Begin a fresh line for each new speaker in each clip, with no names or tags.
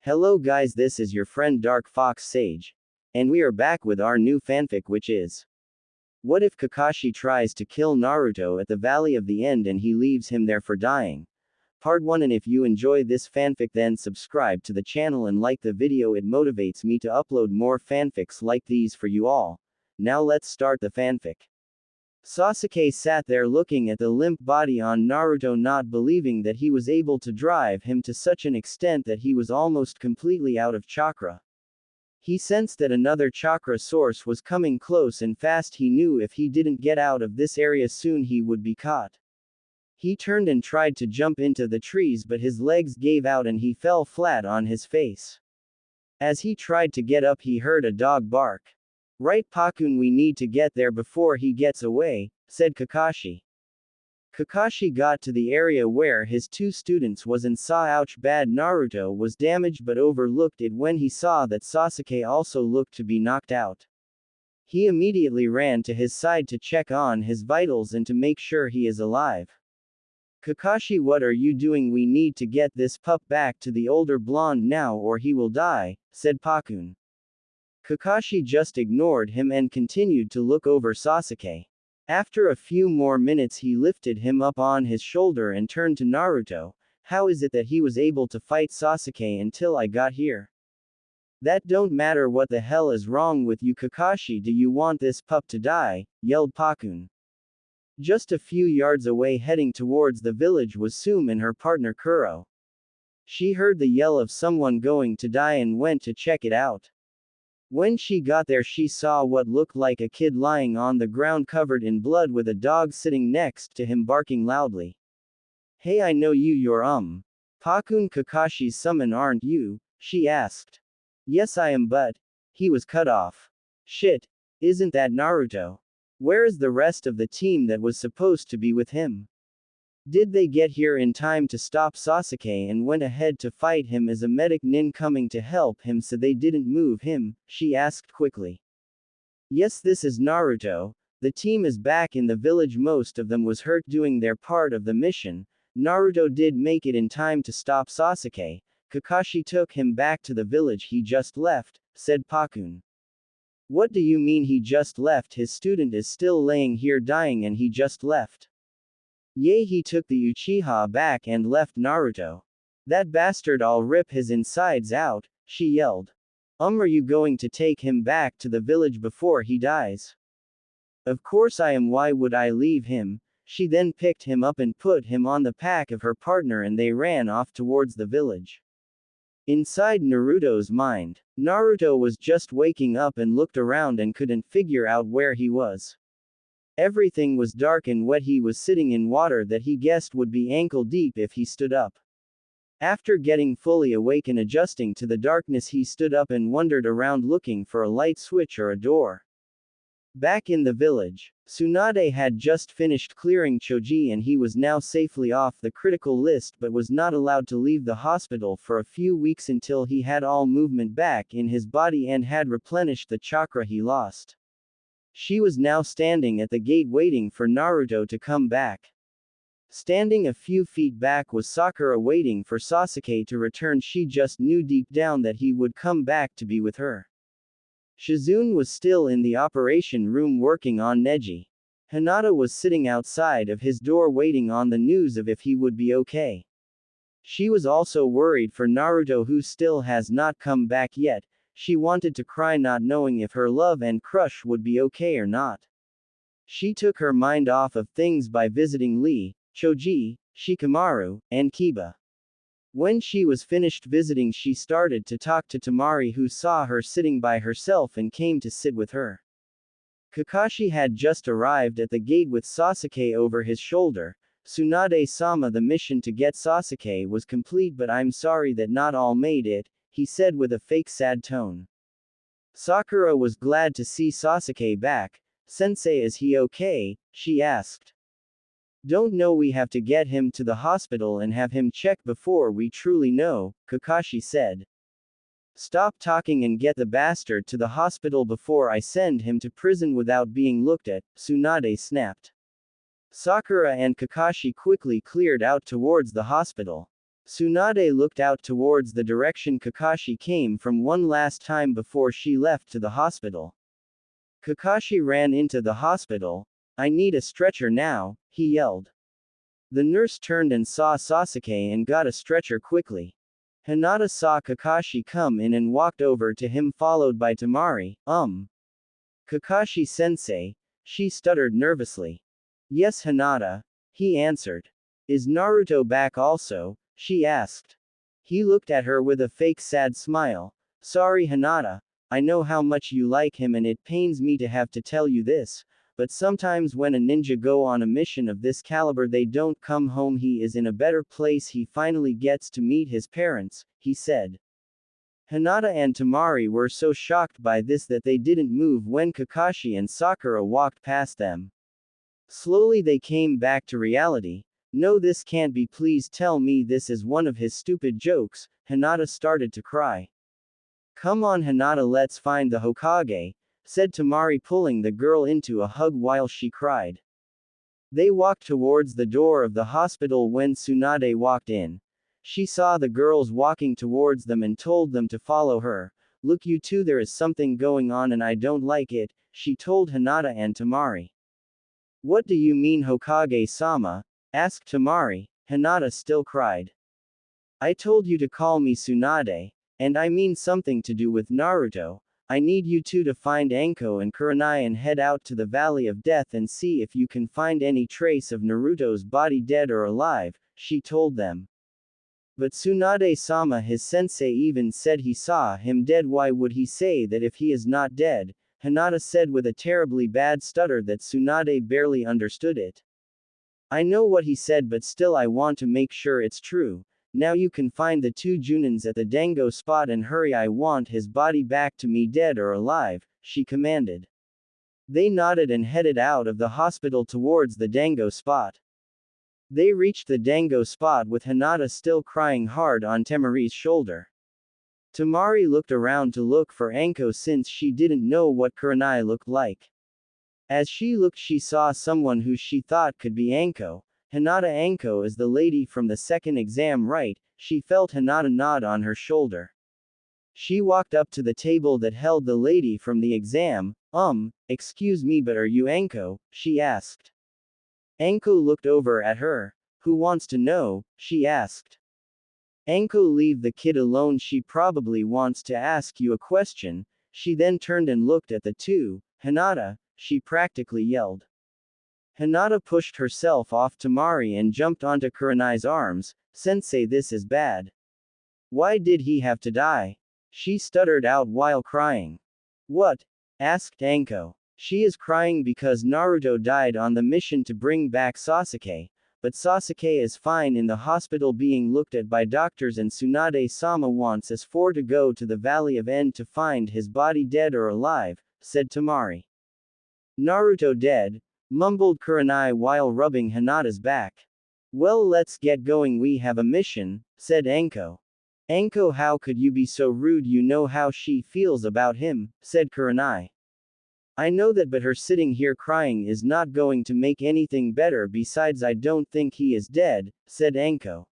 Hello guys, this is your friend Dark Fox Sage. And we are back with our new fanfic, which is, what if Kakashi tries to kill Naruto at the Valley of the End and he leaves him there for dying? Part 1. And if you enjoy this fanfic, then subscribe to the channel and like the video, it motivates me to upload more fanfics like these for you all. Now let's start the fanfic. Sasuke sat there looking at the limp body on Naruto, not believing that he was able to drive him to such an extent that he was almost completely out of chakra. He sensed that another chakra source was coming close and fast. He knew if he didn't get out of this area soon he would be caught. He turned and tried to jump into the trees, but his legs gave out and he fell flat on his face. As he tried to get up, he heard a dog bark. Right, Pakun, we need to get there before he gets away, said Kakashi. Kakashi got to the area where his two students was and saw ouch, bad, Naruto was damaged, but overlooked it when he saw that Sasuke also looked to be knocked out. He immediately ran to his side to check on his vitals and to make sure he is alive. Kakashi, what are you doing? We need to get this pup back to the older blonde now or he will die, said Pakun. Kakashi just ignored him and continued to look over Sasuke. After a few more minutes he lifted him up on his shoulder and turned to Naruto. How is it that he was able to fight Sasuke until I got here? That don't matter. What the hell is wrong with you, Kakashi? Do you want this pup to die? Yelled Pakun. Just a few yards away, heading towards the village, was Sume and her partner Kuro. She heard the yell of someone going to die and went to check it out. When she got there, she saw what looked like a kid lying on the ground covered in blood with a dog sitting next to him barking loudly. Hey, I know you, you're Pakun, Kakashi's summon, aren't you? She asked. Yes, I am, but he was cut off. Shit. Isn't that Naruto? Where is the rest of the team that was supposed to be with him? Did they get here in time to stop Sasuke and went ahead to fight him as a medic nin coming to help him so they didn't move him? She asked quickly. Yes, this is Naruto. The team is back in the village. Most of them was hurt doing their part of the mission. Naruto did make it in time to stop Sasuke. Kakashi took him back to the village he just left, said Pakun. What do you mean he just left? His student is still laying here dying and he just left. Yay, he took the Uchiha back and left Naruto. That bastard, I'll rip his insides out, she yelled. Are you going to take him back to the village before he dies? Of course I am. Why would I leave him? She then picked him up and put him on the back of her partner and they ran off towards the village. Inside Naruto's mind, Naruto was just waking up and looked around and couldn't figure out where he was. Everything was dark and wet. He was sitting in water that he guessed would be ankle deep if he stood up. After getting fully awake and adjusting to the darkness, he stood up and wandered around looking for a light switch or a door. Back in the village, Tsunade had just finished clearing Choji and he was now safely off the critical list but was not allowed to leave the hospital for a few weeks until he had all movement back in his body and had replenished the chakra he lost. She was now standing at the gate waiting for Naruto to come back. Standing a few feet back was Sakura waiting for Sasuke to return. She just knew deep down that he would come back to be with her. Shizune was still in the operation room working on Neji. Hinata was sitting outside of his door waiting on the news of if he would be okay. She was also worried for Naruto, who still has not come back yet. She wanted to cry, not knowing if her love and crush would be okay or not. She took her mind off of things by visiting Lee, Choji, Shikamaru, and Kiba. When she was finished visiting, she started to talk to Temari, who saw her sitting by herself and came to sit with her. Kakashi had just arrived at the gate with Sasuke over his shoulder. Tsunade-sama, the mission to get Sasuke was complete, but I'm sorry that not all made it, he said with a fake sad tone. Sakura was glad to see Sasuke back. Sensei, is he okay? She asked. Don't know, we have to get him to the hospital and have him checked before we truly know, Kakashi said. Stop talking and get the bastard to the hospital before I send him to prison without being looked at, Tsunade snapped. Sakura and Kakashi quickly cleared out towards the hospital. Tsunade looked out towards the direction Kakashi came from one last time before she left to the hospital. Kakashi ran into the hospital. I need a stretcher now, he yelled. The nurse turned and saw Sasuke and got a stretcher quickly. Hinata saw Kakashi come in and walked over to him followed by Tamari. Kakashi-sensei, she stuttered nervously. Yes, Hinata, he answered. Is Naruto back also? She asked. He looked at her with a fake sad smile. Sorry, Hinata, I know how much you like him and it pains me to have to tell you this, but sometimes when a ninja go on a mission of this caliber they don't come home. He is in a better place. He finally gets to meet his parents, he said. Hinata and Tamari were so shocked by this that they didn't move when Kakashi and Sakura walked past them. Slowly they came back to reality. No, this can't be. Please tell me this is one of his stupid jokes. Hinata started to cry. Come on, Hinata, let's find the Hokage, said Tamari, pulling the girl into a hug while she cried. They walked towards the door of the hospital when Tsunade walked in. She saw the girls walking towards them and told them to follow her. Look, you two, there is something going on and I don't like it, she told Hinata and Tamari. What do you mean, Hokage-sama? Asked Tamari. Hinata still cried. I told you to call me Tsunade, and I mean something to do with Naruto. I need you two to find Anko and Kurenai and head out to the Valley of Death and see if you can find any trace of Naruto's body, dead or alive, she told them. But Tsunade-sama, his sensei, even said he saw him dead. Why would he say that if he is not dead? Hinata said with a terribly bad stutter that Tsunade barely understood it. I know what he said, but still I want to make sure it's true. Now you can find the two Junins at the Dango spot and hurry. I want his body back to me, dead or alive, she commanded. They nodded and headed out of the hospital towards the Dango spot. They reached the Dango spot with Hinata still crying hard on Tamari's shoulder. Tamari looked around to look for Anko since she didn't know what Kurenai looked like. As she looked, she saw someone who she thought could be Anko. Hinata, Anko is the lady from the second exam, right? She felt Hinata nod on her shoulder. She walked up to the table that held the lady from the exam. Excuse me, but are you Anko? She asked. Anko looked over at her. Who wants to know? She asked. Anko, leave the kid alone, she probably wants to ask you a question. She then turned and looked at the two. Hinata, she practically yelled. Hinata pushed herself off Tamari and jumped onto Kurenai's arms. Sensei, this is bad. Why did he have to die? She stuttered out while crying. What? Asked Anko. She is crying because Naruto died on the mission to bring back Sasuke, but Sasuke is fine in the hospital being looked at by doctors and Tsunade-sama wants us four to go to the Valley of End to find his body, dead or alive, said Tamari. Naruto dead, mumbled Kurenai while rubbing Hinata's back. Well, let's get going, we have a mission, said Anko. Anko, how could you be so rude? You know how she feels about him, said Kurenai. I know that, but her sitting here crying is not going to make anything better. Besides, I don't think he is dead, said Anko.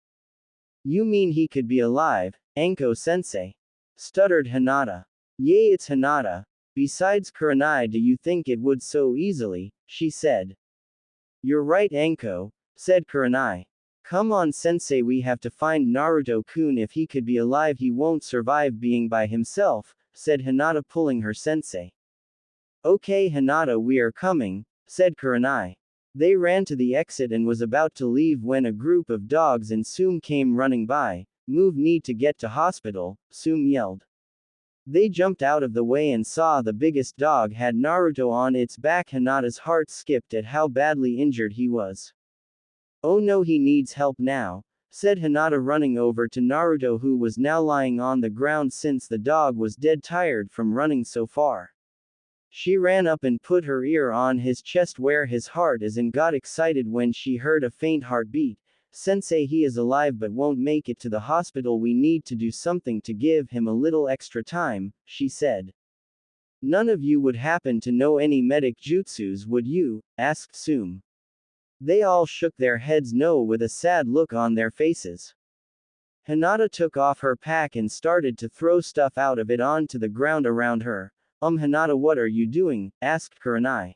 You mean he could be alive, Anko-sensei? Stuttered Hinata. Yay, it's Hinata. Besides, Kurenai, do you think it would so easily? She said. You're right, Anko, said Kurenai. Come on, sensei, we have to find Naruto-kun. If he could be alive, he won't survive being by himself, said Hinata, pulling her sensei. Okay, Hinata, we are coming, said Kurenai. They ran to the exit and was about to leave when a group of dogs and Sum came running by. Move, need to get to hospital, Sum yelled. They jumped out of the way and saw the biggest dog had Naruto on its back. Hinata's heart skipped at how badly injured he was. Oh no, he needs help now, said Hinata, running over to Naruto, who was now lying on the ground since the dog was dead, tired from running so far. She ran up and put her ear on his chest where his heart is and got excited when she heard a faint heartbeat. Sensei, he is alive but won't make it to the hospital. We need to do something to give him a little extra time, she said. None of you would happen to know any medic jutsus, would you? Asked Sum. They all shook their heads no, with a sad look on their faces. Hinata took off her pack and started to throw stuff out of it onto the ground around her. Hinata, what are you doing? Asked Kurenai.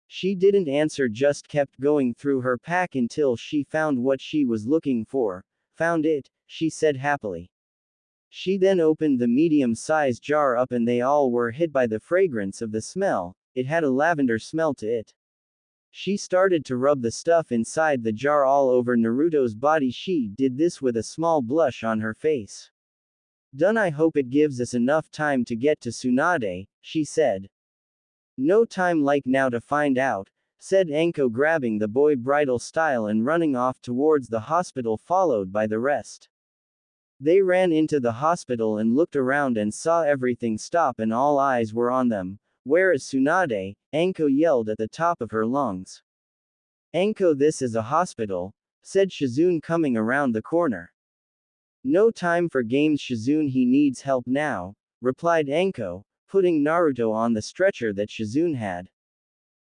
She didn't answer, just kept going through her pack until she found what she was looking for. Found it, she said happily. She then opened the medium-sized jar up and they all were hit by the fragrance of the smell. It had a lavender smell to it. She started to rub the stuff inside the jar all over Naruto's body. She did this with a small blush on her face. Done. I hope it gives us enough time to get to Tsunade, she said. No time like now to find out, said Anko, grabbing the boy bridal style and running off towards the hospital followed by the rest. They ran into the hospital and looked around and saw everything stop and all eyes were on them. Where is Tsunade? Anko yelled at the top of her lungs. Anko, this is a hospital, said Shizune coming around the corner. No time for games, Shizune, he needs help now, replied Anko, putting Naruto on the stretcher that Shizune had.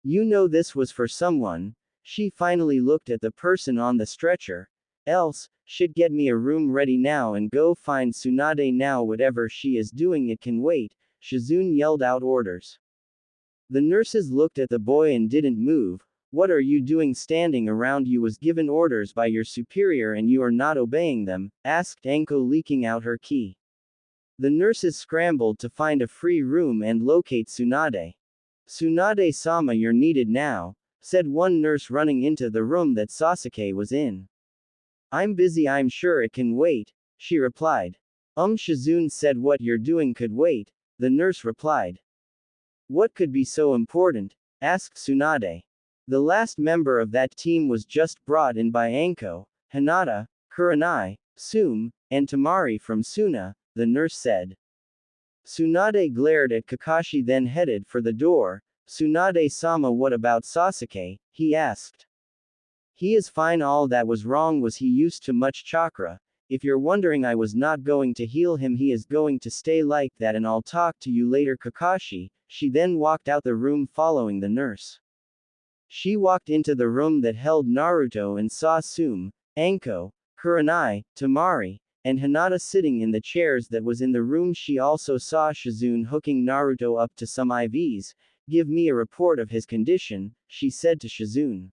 You know this was for someone. She finally looked at the person on the stretcher. Else, should get me a room ready now and go find Tsunade now. Whatever she is doing, it can wait, Shizune yelled out orders. The nurses looked at the boy and didn't move. What are you doing standing around? You was given orders by your superior and you are not obeying them, asked Anko, leaking out her key. The nurses scrambled to find a free room and locate Tsunade. Tsunade-sama, you're needed now, said one nurse running into the room that Sasuke was in. I'm busy, I'm sure it can wait, she replied. Shizune said what you're doing could wait, the nurse replied. What could be so important? Asked Tsunade. The last member of that team was just brought in by Anko, Hinata, Kurenai, Tsume, and Temari from Suna, the nurse said. Tsunade glared at Kakashi, then headed for the door. Tsunade-sama, what about Sasuke? He asked. He is fine, all that was wrong was he used too much chakra. If you're wondering, I was not going to heal him, he is going to stay like that and I'll talk to you later, Kakashi. She then walked out the room following the nurse. She walked into the room that held Naruto and saw Tsume, Anko, Kurenai, Temari, and Hinata sitting in the chairs that was in the room. She also saw Shizune hooking Naruto up to some IVs. Give me a report of his condition, she said to Shizune.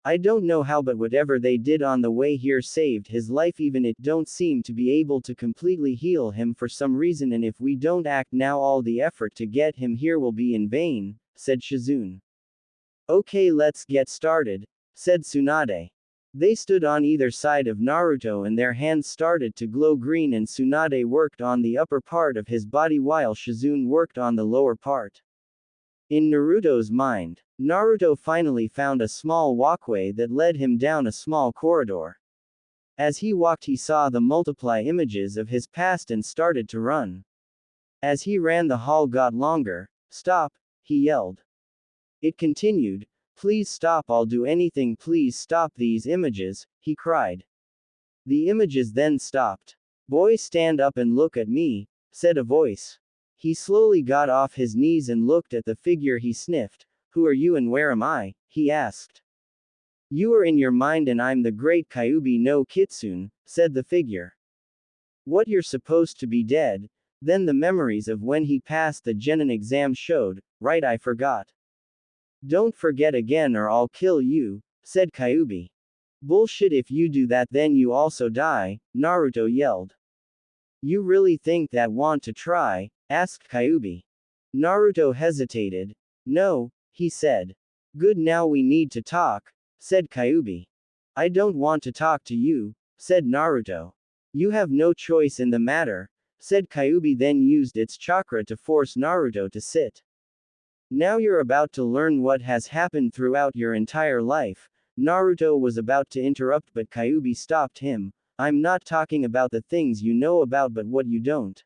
I don't know how, but whatever they did on the way here saved his life, even it don't seem to be able to completely heal him for some reason, and if we don't act now all the effort to get him here will be in vain, said Shizune. Okay, let's get started, said Tsunade. They stood on either side of Naruto and their hands started to glow green, and Tsunade worked on the upper part of his body while Shizune worked on the lower part. In Naruto's mind, Naruto finally found a small walkway that led him down a small corridor. As he walked, he saw the multiply images of his past and started to run. As he ran, the hall got longer. Stop, he yelled. It continued. Please stop, I'll do anything, please stop these images, he cried. The images then stopped. Boy, stand up and look at me, said a voice. He slowly got off his knees and looked at the figure. He sniffed. Who are you and where am I? He asked. You are in your mind and I'm the great Kyuubi no Kitsune, said the figure. What, you're supposed to be dead? Then the memories of when he passed the Genin exam showed. Right, I forgot. Don't forget again or I'll kill you, said Kyuubi. Bullshit, if you do that then you also die, Naruto yelled. You really think that? Want to try? Asked Kyuubi. Naruto hesitated. No, he said. Good, now we need to talk, said Kyuubi. I don't want to talk to you, said Naruto. You have no choice in the matter, said Kyuubi, then used its chakra to force Naruto to sit. Now you're about to learn what has happened throughout your entire life. Naruto was about to interrupt but Kyuubi stopped him. I'm not talking about the things you know about but what you don't.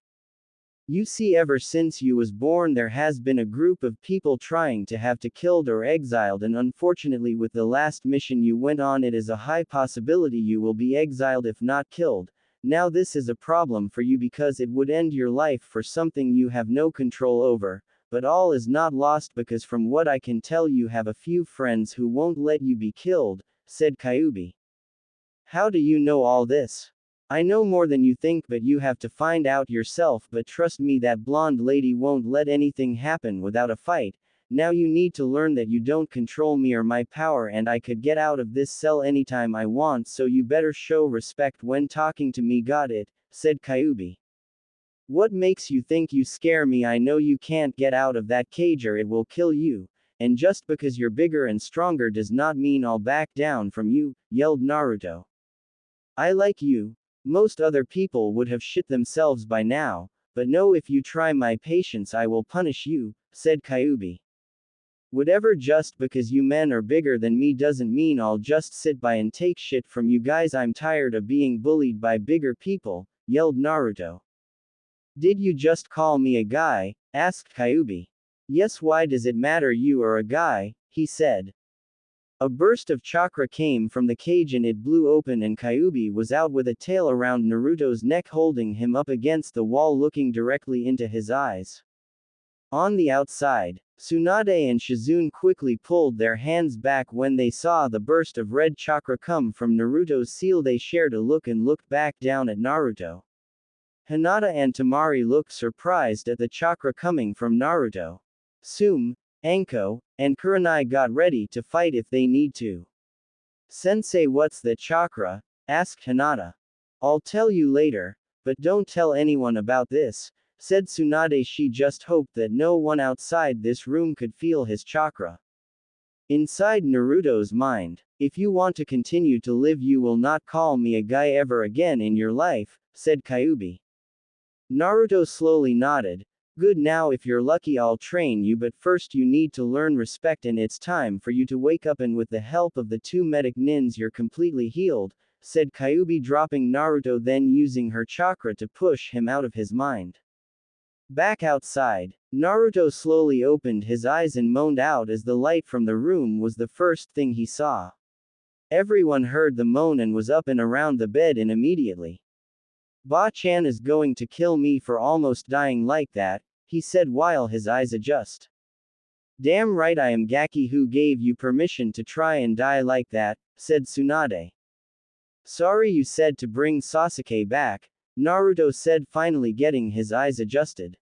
You see, ever since you was born there has been a group of people trying to have to killed or exiled, and unfortunately with the last mission you went on it is a high possibility you will be exiled if not killed. Now this is a problem for you because it would end your life for something you have no control over, but all is not lost because from what I can tell you have a few friends who won't let you be killed, said Kyuubi. How do you know all this? I know more than you think, but you have to find out yourself. But trust me, that blonde lady won't let anything happen without a fight. Now you need to learn that you don't control me or my power, and I could get out of this cell anytime I want, so you better show respect when talking to me. Got it? Said Kyubi. What makes you think you scare me? I know you can't get out of that cage or it will kill you. And just because you're bigger and stronger does not mean I'll back down from you, yelled Naruto. I like you. Most other people would have shit themselves by now, but no, if you try my patience I will punish you, said Kyubi. Whatever, just because you men are bigger than me doesn't mean I'll just sit by and take shit from you guys. I'm tired of being bullied by bigger people, yelled Naruto. Did you just call me a guy? Asked Kyubi. Yes, why does it matter? You are a guy, he said. A burst of chakra came from the cage and it blew open, and Kyubi was out with a tail around Naruto's neck, holding him up against the wall, looking directly into his eyes. On the outside, Tsunade and Shizune quickly pulled their hands back when they saw the burst of red chakra come from Naruto's seal. They shared a look and looked back down at Naruto. Hinata and Temari looked surprised at the chakra coming from Naruto. Tsume, Anko, and Kurenai got ready to fight if they need to. Sensei, what's the chakra? Asked Hinata. I'll tell you later, but don't tell anyone about this, said Tsunade. She just hoped that no one outside this room could feel his chakra. Inside Naruto's mind, if you want to continue to live, you will not call me a guy ever again in your life, said Kyubi. Naruto slowly nodded. Good, now if you're lucky I'll train you, but first you need to learn respect, and it's time for you to wake up, and with the help of the two medic nins you're completely healed, said Kyubi, dropping Naruto, then using her chakra to push him out of his mind. Back outside, Naruto slowly opened his eyes and moaned out as the light from the room was the first thing he saw. Everyone heard the moan and was up and around the bed immediately. Ba-chan is going to kill me for almost dying like that, he said while his eyes adjust. Damn right I am. Gaki, who gave you permission to try and die like that, said Tsunade. Sorry, you said to bring Sasuke back, Naruto said, finally getting his eyes adjusted.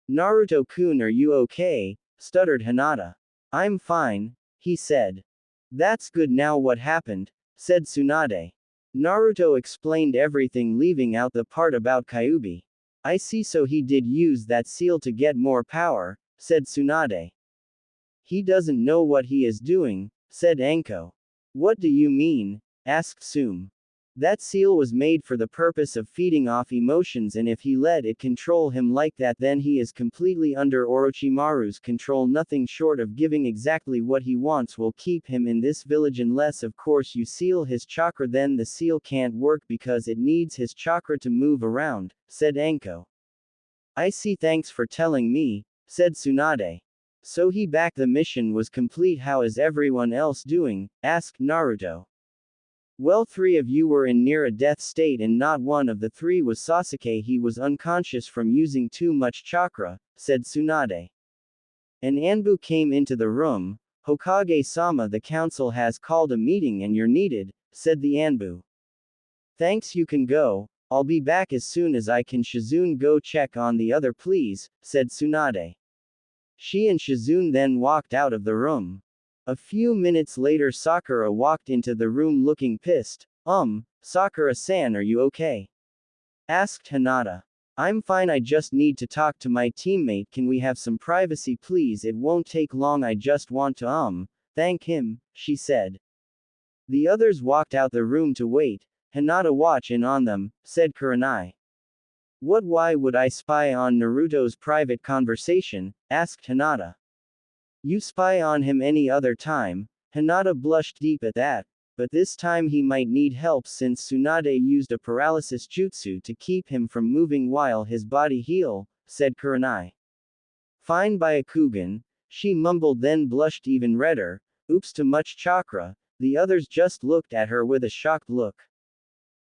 Naruto-kun, are you okay? Stuttered Hinata. I'm fine, he said. That's good. Now what happened? Said Tsunade. Naruto explained everything, leaving out the part about Kyubi. I see, so he did use that seal to get more power, said Tsunade. He doesn't know what he is doing, said Anko. What do you mean? Asked Tsume. That seal was made for the purpose of feeding off emotions, and if he let it control him like that, then he is completely under Orochimaru's control. Nothing short of giving exactly what he wants will keep him in this village, unless of course you seal his chakra. Then the seal can't work because it needs his chakra to move around, said Anko. I see, thanks for telling me, said Tsunade. So he back the mission was complete. How is everyone else doing? Asked Naruto. Well, 3 of you were in near a death state, and not one of the 3 was Sasuke. He was unconscious from using too much chakra, said Tsunade. An Anbu came into the room. Hokage-sama, the council has called a meeting and you're needed, said the Anbu. Thanks, you can go. I'll be back as soon as I can. Shizune, go check on the other please, said Tsunade. She and Shizune then walked out of the room. A few minutes later, Sakura walked into the room looking pissed. Sakura-san, are you okay? Asked Hinata. I'm fine, I just need to talk to my teammate. Can we have some privacy please? It won't take long, I just want to thank him, she said. The others walked out the room to wait. Hinata, watch in on them, said Kurenai. What, why would I spy on Naruto's private conversation? Asked Hinata. You spy on him any other time? Hinata blushed deep at that, but this time he might need help since Tsunade used a paralysis jutsu to keep him from moving while his body healed, said Kurenai. Fine, Byakugan, she mumbled, then blushed even redder. Oops, too much chakra. The others just looked at her with a shocked look.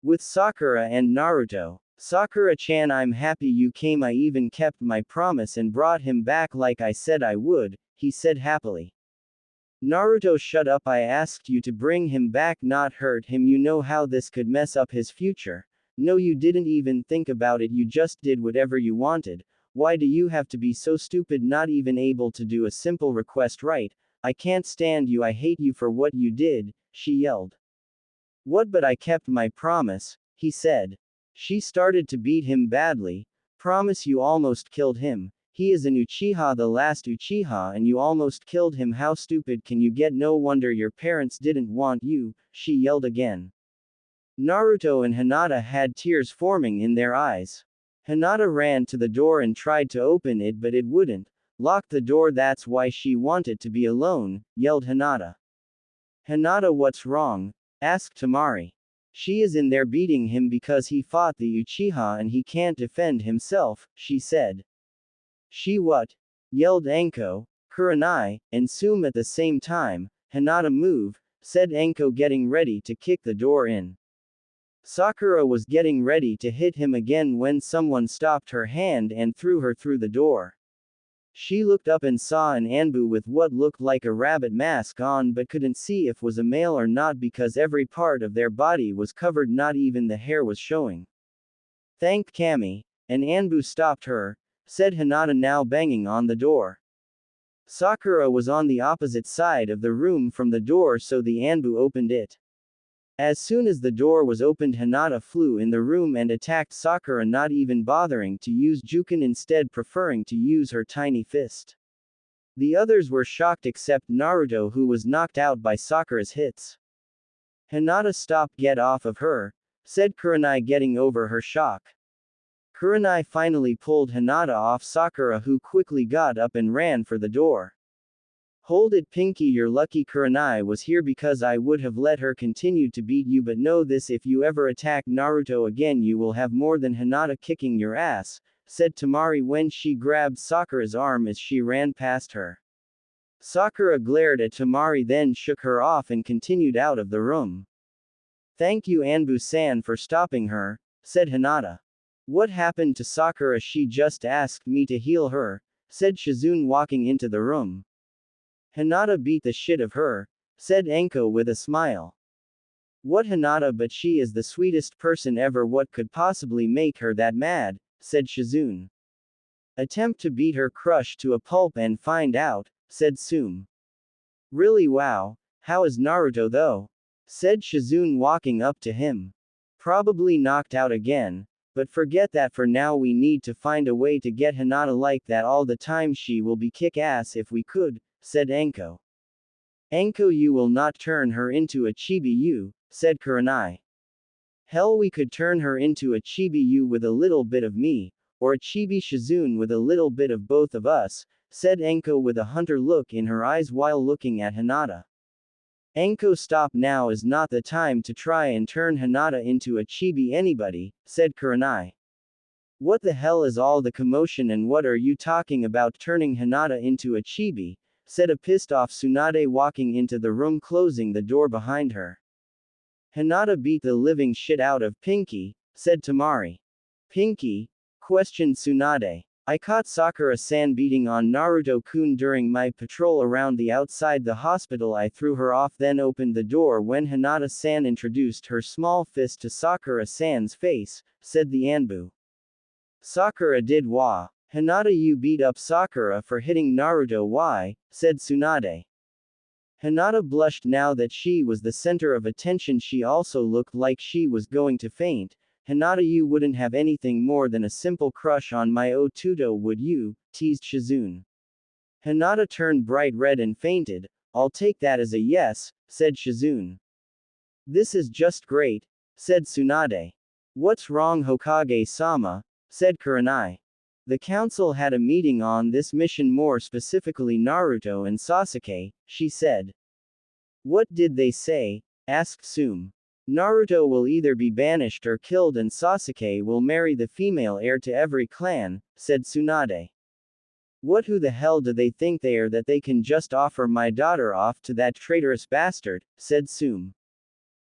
With Sakura and Naruto. Sakura-chan, I'm happy you came. I even kept my promise and brought him back like I said I would, he said happily. Naruto, shut up, I asked you to bring him back, not hurt him. You know how this could mess up his future. No, you didn't even think about it, you just did whatever you wanted. Why do you have to be so stupid, not even able to do a simple request right? I can't stand you, I hate you for what you did, she yelled. What, but I kept my promise, he said. She started to beat him badly. Promise, you almost killed him. He is an Uchiha, the last Uchiha, and you almost killed him. How stupid can you get? No wonder your parents didn't want you, she yelled again. Naruto and Hinata had tears forming in their eyes. Hinata ran to the door and tried to open it, but it wouldn't. Lock the door, that's why she wanted to be alone, yelled Hinata. Hinata, what's wrong? Asked Tamari. She is in there beating him because he fought the Uchiha and he can't defend himself, she said. She what? Yelled Anko, Kurenai, and Sume at the same time. Hinata, move, said Anko, getting ready to kick the door in. Sakura was getting ready to hit him again when someone stopped her hand and threw her through the door. She looked up and saw an Anbu with what looked like a rabbit mask on, but couldn't see if was a male or not because every part of their body was covered, not even the hair was showing. Thanked Kami. An Anbu stopped her, said Hinata, now banging on the door. Sakura was on the opposite side of the room from the door, so the Anbu opened it. As soon as the door was opened, Hinata flew in the room and attacked Sakura, not even bothering to use Juken, instead preferring to use her tiny fist. The others were shocked except Naruto, who was knocked out by Sakura's hits. Hinata, stop, get off of her, said Kurenai, getting over her shock. Kurenai finally pulled Hinata off Sakura, who quickly got up and ran for the door. Hold it, Pinky, you're lucky Kurenai was here because I would have let her continue to beat you, but know this, if you ever attack Naruto again you will have more than Hinata kicking your ass, said Tamari when she grabbed Sakura's arm as she ran past her. Sakura glared at Tamari, then shook her off and continued out of the room. Thank you Anbu-san for stopping her, said Hinata. What happened to Sakura? She just asked me to heal her, said Shizune walking into the room. Hinata beat the shit of her, said Anko with a smile. What, Hinata? But she is the sweetest person ever, what could possibly make her that mad, said Shizune. Attempt to beat her crush to a pulp and find out, said Sume. Really, wow, how is Naruto though? Said Shizune walking up to him. Probably knocked out again, but forget that for now, we need to find a way to get Hinata like that all the time, she will be kick ass if we could, said Anko. Anko, you will not turn her into a chibi, said Kurenai. Hell, we could turn her into a chibi with a little bit of me, or a chibi Shizune with a little bit of both of us, said Anko with a hunter look in her eyes while looking at Hinata. Anko, stop, now is not the time to try and turn Hinata into a chibi anybody, said Kurenai. What the hell is all the commotion and what are you talking about turning Hinata into a chibi, said a pissed off Tsunade walking into the room, closing the door behind her. Hinata beat the living shit out of Pinky, said Tamari. Pinky? Questioned Tsunade. I caught Sakura-san beating on Naruto-kun during my patrol around the outside the hospital. I threw her off, then opened the door when Hinata-san introduced her small fist to Sakura-san's face, said the Anbu. Sakura did wa. Hinata, you beat up Sakura for hitting Naruto, why? Said Tsunade. Hinata blushed now that she was the center of attention. She also looked like she was going to faint. Hinata, you wouldn't have anything more than a simple crush on my Otuto, would you? Teased Shizune. Hinata turned bright red and fainted. I'll take that as a yes, said Shizune. This is just great, said Tsunade. What's wrong, Hokage-sama? Said Kurenai. The council had a meeting on this mission, more specifically Naruto and Sasuke, she said. What did they say? Asked Sume. Naruto will either be banished or killed and Sasuke will marry the female heir to every clan, said Tsunade. What, who the hell do they think they are that they can just offer my daughter off to that traitorous bastard, said Sume.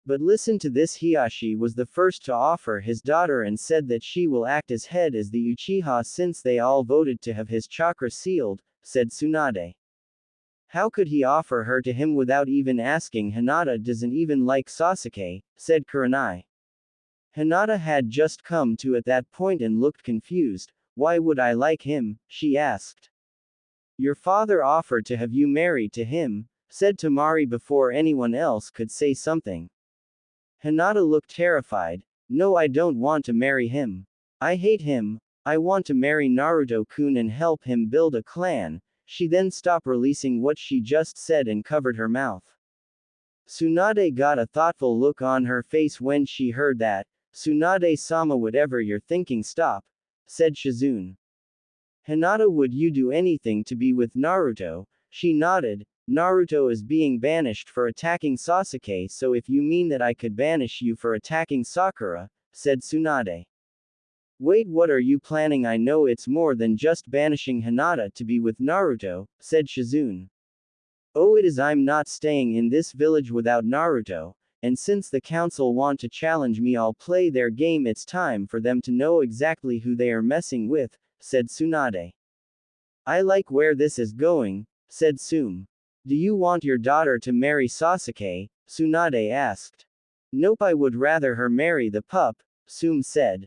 But listen to this, Hiashi was the first to offer his daughter and said that she will act as head as the Uchiha since they all voted to have his chakra sealed, said Tsunade. How could he offer her to him without even asking? Hinata doesn't even like Sasuke, said Kurenai. Hinata had just come to at that point and looked confused. Why would I like him? She asked. Your father offered to have you married to him, said Tamari before anyone else could say something. Hinata looked terrified. No, I don't want to marry him. I hate him. I want to marry Naruto-kun and help him build a clan. She then stopped releasing what she just said and covered her mouth. Tsunade got a thoughtful look on her face when she heard that. Tsunade-sama, whatever you're thinking, stop, said Shizune. Hinata, would you do anything to be with Naruto? She nodded. Naruto is being banished for attacking Sasuke, so if you mean that I could banish you for attacking Sakura, said Tsunade. Wait, what are you planning? I know it's more than just banishing Hinata to be with Naruto, said Shizune. Oh, it is. I'm not staying in this village without Naruto, and since the council want to challenge me, I'll play their game. It's time for them to know exactly who they are messing with, said Tsunade. I like where this is going, said Tsume. Do you want your daughter to marry Sasuke? Tsunade asked. Nope, I would rather her marry the pup, Tsume said.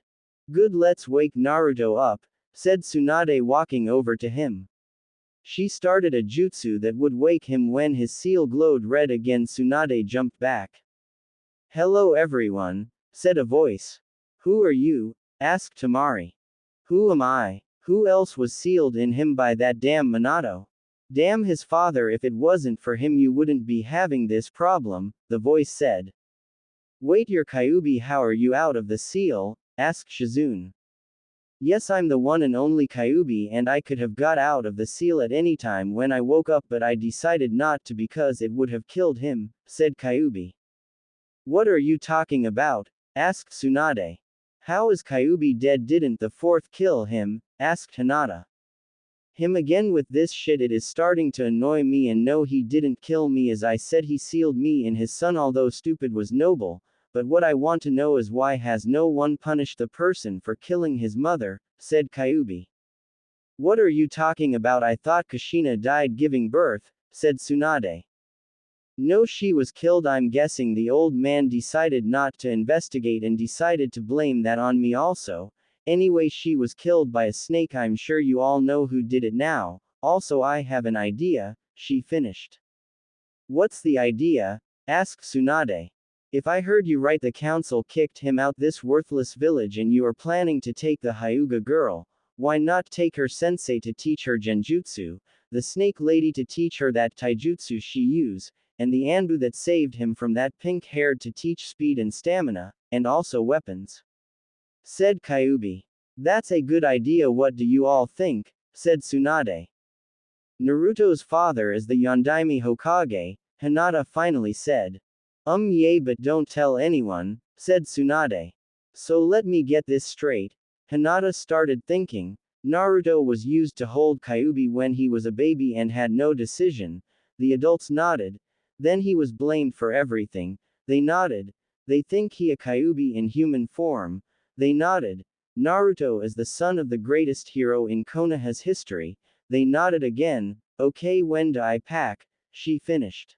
Good, let's wake Naruto up, said Tsunade, walking over to him. She started a jutsu that would wake him. When his seal glowed red again, Tsunade jumped back. Hello everyone, said a voice. Who are you? Asked Tamari. Who am I? Who else was sealed in him by that damn Minato? Damn his father, if it wasn't for him you wouldn't be having this problem, the voice said. Wait, you're Kyuubi, how are you out of the seal? Asked Shizune. Yes, I'm the one and only Kyuubi, and I could have got out of the seal at any time when I woke up, but I decided not to because it would have killed him, said Kyuubi. What are you talking about? Asked Tsunade. How is Kyuubi dead? Didn't the fourth kill him? Asked Hinata. Him again with this shit, it is starting to annoy me, and no, he didn't kill me. As I said, he sealed me in his son, although stupid was noble, but what I want to know is why has no one punished the person for killing his mother, said Kyuubi. What are you talking about? I thought Kushina died giving birth, said Tsunade. No, she was killed. I'm guessing the old man decided not to investigate and decided to blame that on me also. Anyway, she was killed by a snake. I'm sure you all know who did it now. Also, I have an idea, she finished. What's the idea? Asked Tsunade. If I heard you right, the council kicked him out this worthless village and you are planning to take the Hyuga girl. Why not take her sensei to teach her genjutsu, the snake lady to teach her that taijutsu she used, and the Anbu that saved him from that pink-haired to teach speed and stamina, and also weapons? Said Kyuubi. That's a good idea. What do you all think? Said Tsunade. Naruto's father is the Yondaime Hokage, Hinata finally said. Yay, but don't tell anyone, said Tsunade. So let me get this straight. Hinata started thinking. Naruto was used to hold Kyuubi when he was a baby and had no decision. The adults nodded. Then he was blamed for everything. They nodded. They think he a Kyuubi in human form. They nodded. Naruto is the son of the greatest hero in Konoha's history. They nodded again. Okay, when do I pack? She finished.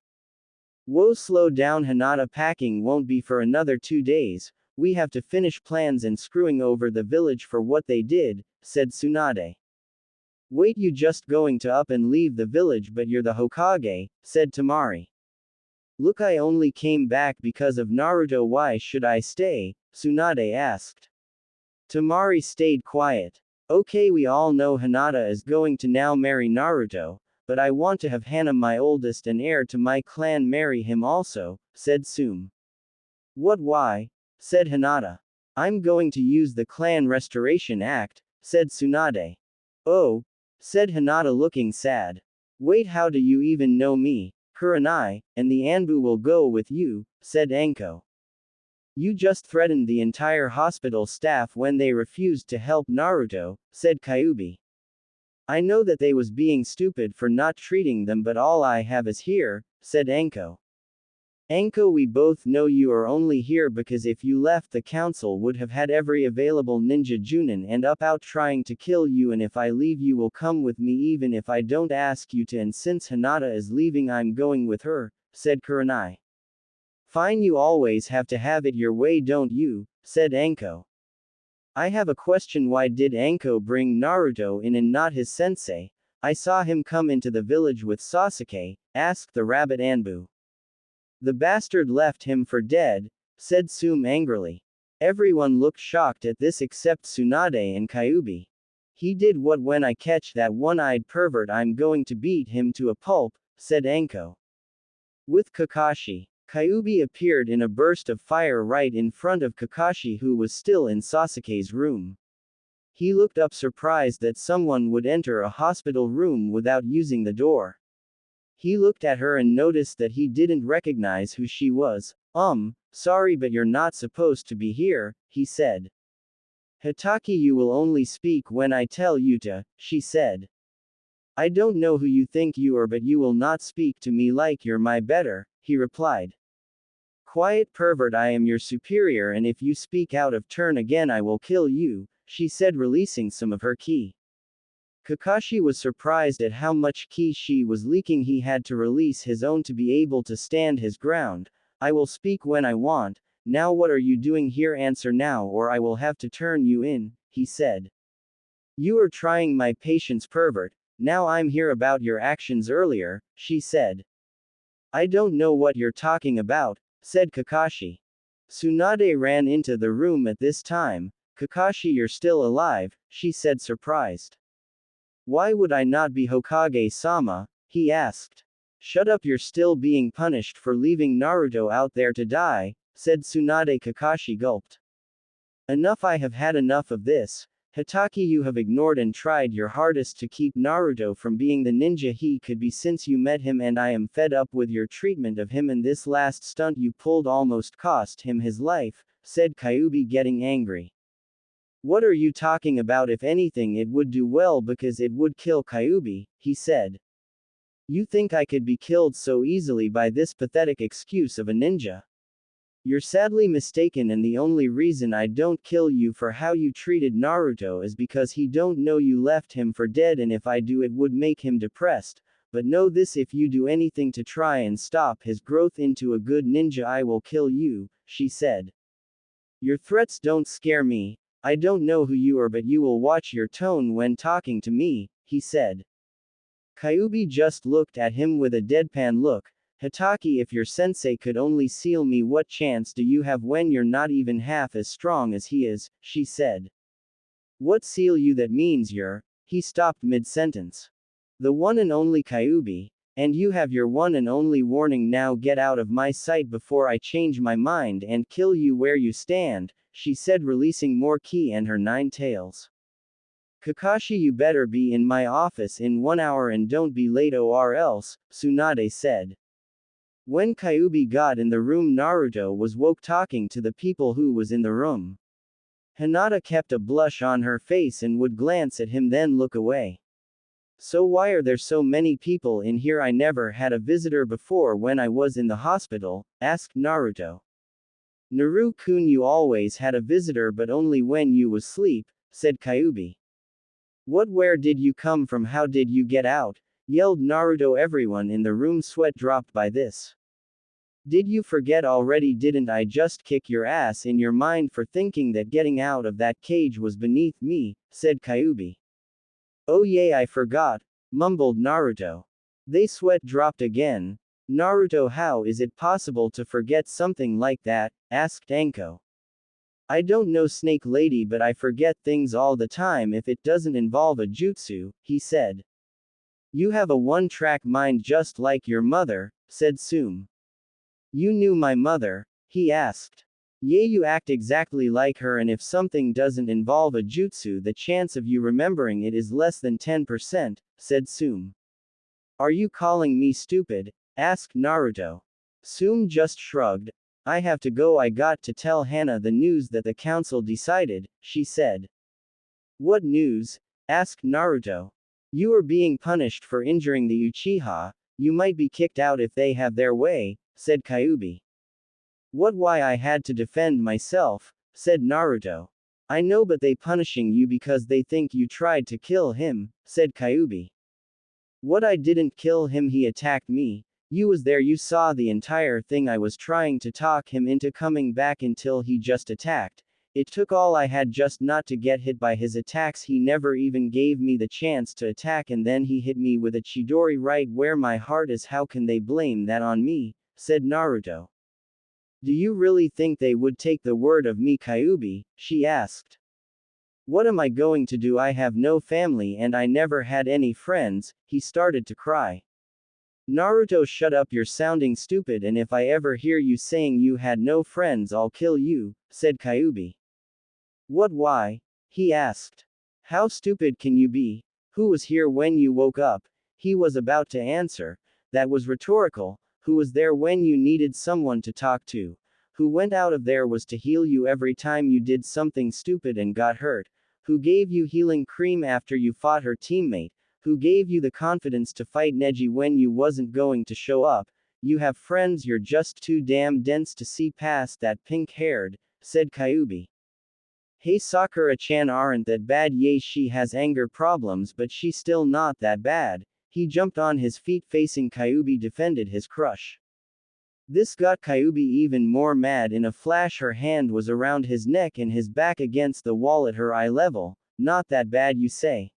Whoa, slow down, Hinata. Packing won't be for another 2 days. We have to finish plans and screwing over the village for what they did, said Tsunade. Wait, you just going to up and leave the village, but you're the Hokage, said Tamari. Look, I only came back because of Naruto. Why should I stay? Tsunade asked. Tamari stayed quiet. Okay, we all know Hinata is going to now marry Naruto, but I want to have Hana, my oldest and heir to my clan, marry him also, said Tsume. What, why? Said Hinata. I'm going to use the Clan Restoration Act, said Tsunade. Oh, said Hinata, looking sad. Wait, how do you even know me? Kurenai, and the Anbu will go with you, said Anko. You just threatened the entire hospital staff when they refused to help Naruto, said Kyuubi. I know that they was being stupid for not treating them, but all I have is here, said Anko. Anko, we both know you are only here because if you left, the council would have had every available ninja junin and up out trying to kill you, and if I leave you will come with me even if I don't ask you to, and since Hinata is leaving I'm going with her, said Kurenai. Fine, you always have to have it your way, don't you? Said Anko. I have a question. Why did Anko bring Naruto in and not his sensei? I saw him come into the village with Sasuke, asked the rabbit Anbu. The bastard left him for dead, said Tsume angrily. Everyone looked shocked at this except Tsunade and Kyubi. He did what? When I catch that one-eyed pervert I'm going to beat him to a pulp, said Anko. With Kakashi, Kyubi appeared in a burst of fire right in front of Kakashi, who was still in Sasuke's room. He looked up surprised that someone would enter a hospital room without using the door. He looked at her and noticed that he didn't recognize who she was. Sorry, but you're not supposed to be here, he said. Hitaki, you will only speak when I tell you to, she said. I don't know who you think you are, but you will not speak to me like you're my better, he replied. Quiet pervert, I am your superior, and if you speak out of turn again I will kill you, she said, releasing some of her ki. Kakashi was surprised at how much ki she was leaking. He had to release his own to be able to stand his ground. I will speak when I want. Now what are you doing here? Answer now or I will have to turn you in, he said. You are trying my patience, pervert. Now I'm here about your actions earlier, she said. I don't know what you're talking about, said Kakashi. Tsunade ran into the room at this time. Kakashi, you're still alive, she said, surprised. Why would I not be Hokage-sama? He asked. Shut up, you're still being punished for leaving Naruto out there to die, said Tsunade. Kakashi gulped. Enough, I have had enough of this. Hitaki, you have ignored and tried your hardest to keep Naruto from being the ninja he could be since you met him, and I am fed up with your treatment of him, and this last stunt you pulled almost cost him his life, said Kyubi, getting angry. What are you talking about? If anything, it would do well because it would kill Kyubi, he said. You think I could be killed so easily by this pathetic excuse of a ninja? You're sadly mistaken, and the only reason I don't kill you for how you treated Naruto is because he don't know you left him for dead, and if I do it would make him depressed, but know this, if you do anything to try and stop his growth into a good ninja I will kill you, she said. Your threats don't scare me. I don't know who you are, but you will watch your tone when talking to me, he said. Kyubi just looked at him with a deadpan look. Hitaki, if your sensei could only seal me, what chance do you have when you're not even half as strong as he is, she said. What seal you? That means you're. He stopped mid-sentence. The one and only Kyubi. And you have your one and only warning. Now get out of my sight before I change my mind and kill you where you stand, she said, releasing more ki and her 9 tails. Kakashi, you better be in my office in 1 hour and don't be late or else, Tsunade said. When Kyubi got in the room, Naruto was woke talking to the people who was in the room. Hinata kept a blush on her face and would glance at him then look away. So why are there so many people in here? I never had a visitor before when I was in the hospital, asked Naruto. Naru-kun, you always had a visitor but only when you was asleep, said Kyubi. What? Where did you come from? How did you get out? Yelled Naruto. Everyone in the room sweat dropped by this. Did you forget already? Didn't I just kick your ass in your mind for thinking that getting out of that cage was beneath me, said Kyubi. Oh yeah, I forgot, mumbled Naruto. They sweat dropped again. Naruto, how is it possible to forget something like that? Asked Anko. I don't know, Snake Lady, but I forget things all the time if it doesn't involve a jutsu, he said. You have a one-track mind just like your mother, said Tsume. You knew my mother? He asked. Yeah, you act exactly like her, and if something doesn't involve a jutsu the chance of you remembering it is less than 10%, said Tsume. Are you calling me stupid? Asked Naruto. Tsume just shrugged. I have to go, I got to tell Hana the news that the council decided, she said. What news? Asked Naruto. You are being punished for injuring the Uchiha, you might be kicked out if they have their way, said Kyubi. What? Why I had to defend myself, said Naruto. I know, but they punishing you because they think you tried to kill him, said Kyubi. What? I didn't kill him, he attacked me. You was there, you saw the entire thing. I was trying to talk him into coming back until he just attacked. It took all I had just not to get hit by his attacks. He never even gave me the chance to attack, and then he hit me with a Chidori right where my heart is. How can they blame that on me? Said Naruto. Do you really think they would take the word of me, Kyuubi? She asked. What am I going to do? I have no family and I never had any friends. He started to cry. Naruto, shut up, you're sounding stupid, and if I ever hear you saying you had no friends I'll kill you, said Kyuubi. What, why? He asked. How stupid can you be? Who was here when you woke up? He was about to answer. That was rhetorical. Who was there when you needed someone to talk to? Who went out of there was to heal you every time you did something stupid and got hurt? Who gave you healing cream after you fought her teammate? Who gave you the confidence to fight Neji when you wasn't going to show up? You have friends, you're just too damn dense to see past that pink-haired, said Kyuubi. Hey, Sakura-chan aren't that bad. Yes, she has anger problems, but she's still not that bad. He jumped on his feet facing Kyuubi, defended his crush. This got Kyuubi even more mad. In a flash her hand was around his neck and his back against the wall at her eye level. Not that bad, you say?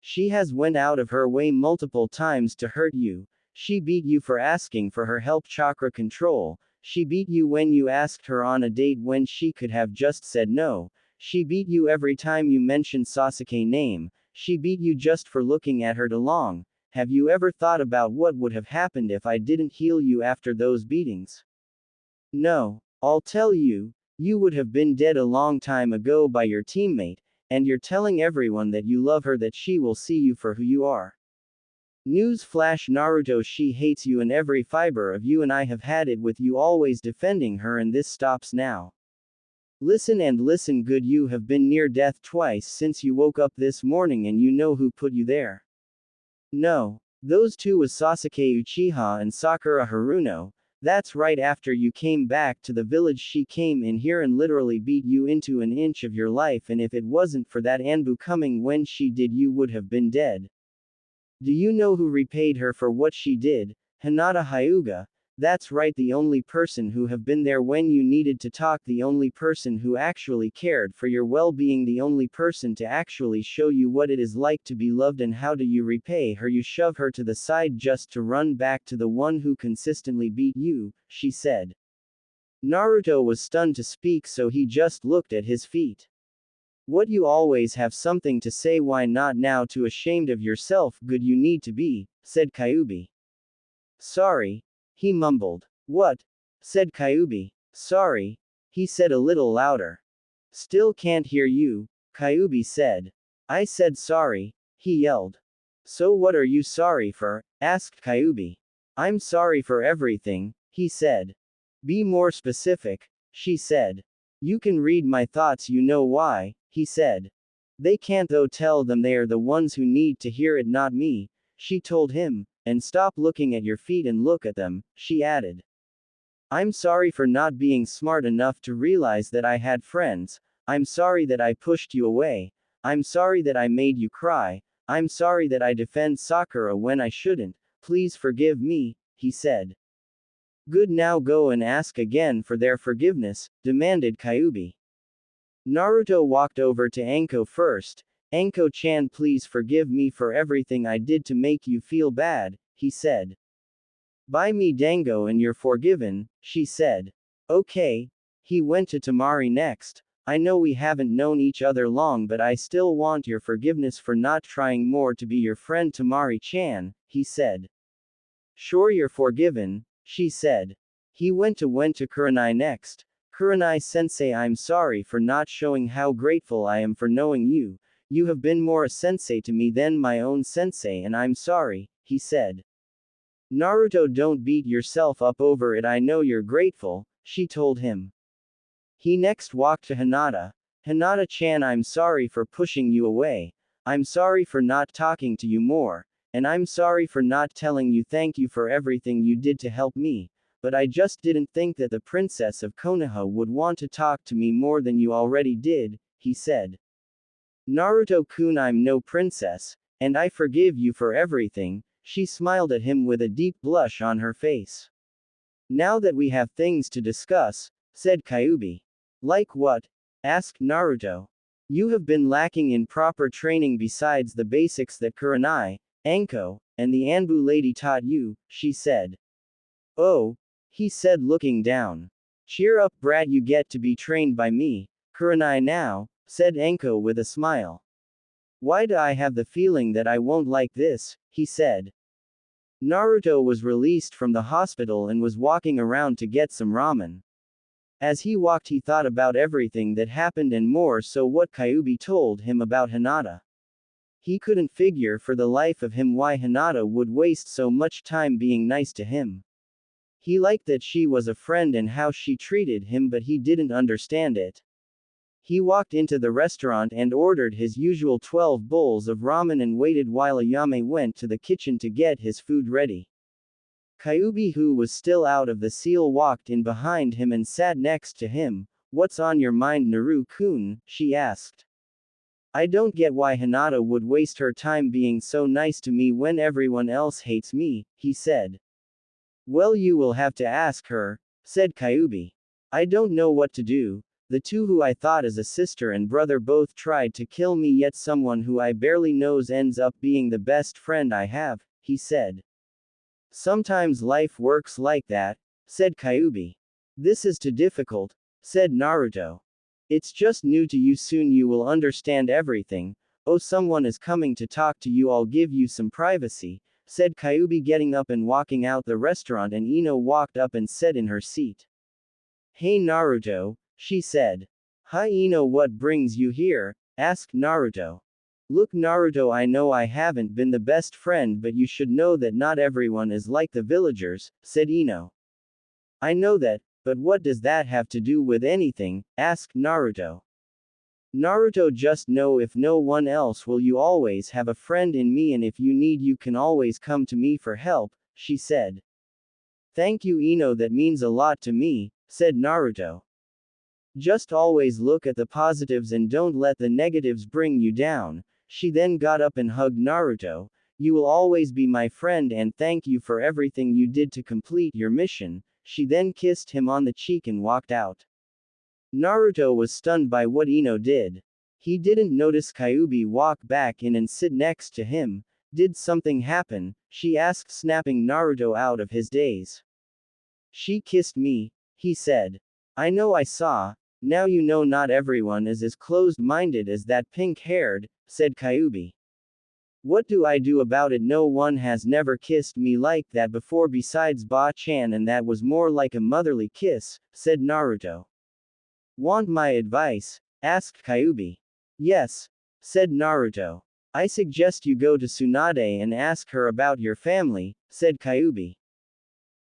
She has went out of her way multiple times to hurt you. She beat you for asking for her help chakra control. She beat you when you asked her on a date when she could have just said no. She beat you every time you mentioned Sasuke's name. She beat you just for looking at her too long. Have you ever thought about what would have happened if I didn't heal you after those beatings? No. I'll tell you. You would have been dead a long time ago by your teammate, and you're telling everyone that you love her, that she will see you for who you are. News flash, Naruto, she hates you and every fiber of you, and I have had it with you always defending her, and this stops now. Listen and listen good, you have been near death twice since you woke up this morning, and you know who put you there. No. Those two was Sasuke Uchiha and Sakura Haruno. That's right, after you came back to the village she came in here and literally beat you into an inch of your life, and if it wasn't for that Anbu coming when she did, you would have been dead. Do you know who repaid her for what she did? Hinata Hyuga. That's right, the only person who have been there when you needed to talk, the only person who actually cared for your well-being, the only person to actually show you what it is like to be loved. And how do you repay her? You shove her to the side just to run back to the one who consistently beat you, she said. Naruto was stunned to speak, so he just looked at his feet. What, you always have something to say, why not now? Too ashamed of yourself, good you need to be, said Kyuubi. Sorry. He mumbled. What? Said Kyuubi. Sorry. He said a little louder. Still can't hear you, Kyuubi said. I said sorry, he yelled. So what are you sorry for? Asked Kyuubi. I'm sorry for everything, he said. Be more specific, she said. You can read my thoughts, you know why, he said. They can't though, tell them they are the ones who need to hear it, not me, she told him. And stop looking at your feet and look at them, she added. I'm sorry for not being smart enough to realize that I had friends. I'm sorry that I pushed you away. I'm sorry that I made you cry. I'm sorry that I defend Sakura when I shouldn't. Please forgive me, he said. Good, now go and ask again for their forgiveness, demanded Kyuubi. Naruto walked over to Anko first. Anko-chan, please forgive me for everything I did to make you feel bad, he said. Buy me dango and you're forgiven, she said. Okay. He went to Tamari next. I know we haven't known each other long, but I still want your forgiveness for not trying more to be your friend, Tamari-chan, he said. Sure, you're forgiven, she said. He went to Kurenai next. Kurenai-sensei, I'm sorry for not showing how grateful I am for knowing you. You have been more a sensei to me than my own sensei, and I'm sorry, he said. Naruto, don't beat yourself up over it, I know you're grateful, she told him. He next walked to Hinata. Hinata-chan, I'm sorry for pushing you away. I'm sorry for not talking to you more. And I'm sorry for not telling you thank you for everything you did to help me. But I just didn't think that the princess of Konoha would want to talk to me more than you already did, he said. Naruto-kun, I'm no princess, and I forgive you for everything, She smiled at him with a deep blush on her face. Now that we have things to discuss, said Kyubi. Like what? Asked Naruto. You have been lacking in proper training besides the basics that Kurenai, Anko, and the Anbu lady taught you, she said. Oh, he said looking down. Cheer up brat, you get to be trained by me, Kurenai now, said Anko with a smile. Why do I have the feeling that I won't like this, he said. Naruto was released from the hospital and was walking around to get some ramen. As he walked he thought about everything that happened and more so what Kyubi told him about Hinata. He couldn't figure for the life of him why Hinata would waste so much time being nice to him. He liked that she was a friend and how she treated him but he didn't understand it. He walked into the restaurant and ordered his usual 12 bowls of ramen and waited while Ayame went to the kitchen to get his food ready. Kyubi, who was still out of the seal, walked in behind him and sat next to him. What's on your mind, Naru-kun? She asked. I don't get why Hinata would waste her time being so nice to me when everyone else hates me, he said. Well, you will have to ask her, said Kyubi. I don't know what to do. The two who I thought as a sister and brother both tried to kill me, yet someone who I barely knows ends up being the best friend I have, he said. Sometimes life works like that, said Kyubi. This is too difficult, said Naruto. It's just new to you, soon you will understand everything. Oh, someone is coming to talk to you, I'll give you some privacy, said Kyubi, getting up and walking out the restaurant, and Ino walked up and sat in her seat. Hey Naruto, she said. Hi Ino, what brings you here? Asked Naruto. Look Naruto, I know I haven't been the best friend, but you should know that not everyone is like the villagers, said Ino. I know that, but what does that have to do with anything? Asked Naruto. Naruto, just know if no one else will, you always have a friend in me, and if you need you can always come to me for help, she said. Thank you Ino, that means a lot to me, said Naruto. Just always look at the positives and don't let the negatives bring you down. She then got up and hugged Naruto. You will always be my friend and thank you for everything you did to complete your mission. She then kissed him on the cheek and walked out. Naruto was stunned by what Ino did. He didn't notice Kyubi walk back in and sit next to him. Did something happen? She asked, snapping Naruto out of his daze. She kissed me, he said. I know, I saw. Now you know not everyone is as closed-minded as that pink-haired, said Kyubi. What do I do about it? No one has never kissed me like that before besides Ba-chan, and that was more like a motherly kiss, said Naruto. Want my advice? Asked Kyubi. Yes, said Naruto. I suggest you go to Tsunade and ask her about your family, said Kyubi.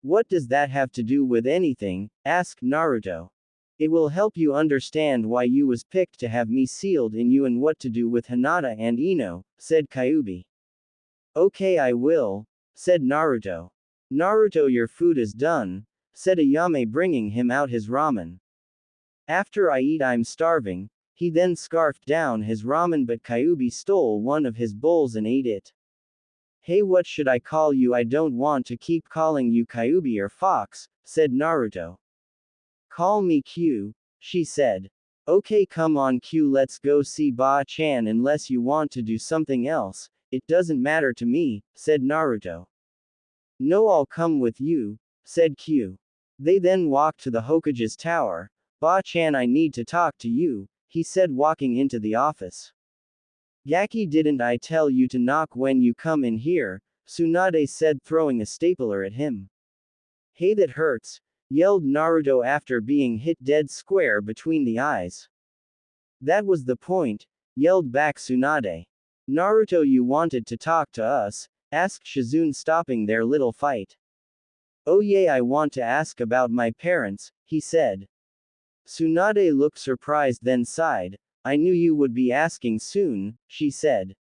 What does that have to do with anything? Asked Naruto. It will help you understand why you was picked to have me sealed in you and what to do with Hinata and Ino, said Kyubi. Okay, I will, said Naruto. Naruto, your food is done, said Ayame, bringing him out his ramen. After I eat I'm starving. He then scarfed down his ramen, but Kyubi stole one of his bowls and ate it. Hey, what should I call you? I don't want to keep calling you Kyubi or Fox, said Naruto. Call me Q, she said. Okay, come on Q, let's go see Ba-chan unless you want to do something else. It doesn't matter to me, said Naruto. No, I'll come with you, said Q. They then walked to the Hokage's tower. Ba-chan, I need to talk to you, he said, walking into the office. Yaki, didn't I tell you to knock when you come in here? Tsunade said, throwing a stapler at him. Hey, that hurts, yelled Naruto after being hit dead square between the eyes. That was the point, yelled back Tsunade. Naruto, you wanted to talk to us? Asked Shizune, stopping their little fight. Oh yeah, I want to ask about my parents, he said. Tsunade looked surprised then sighed. I knew you would be asking soon, she said.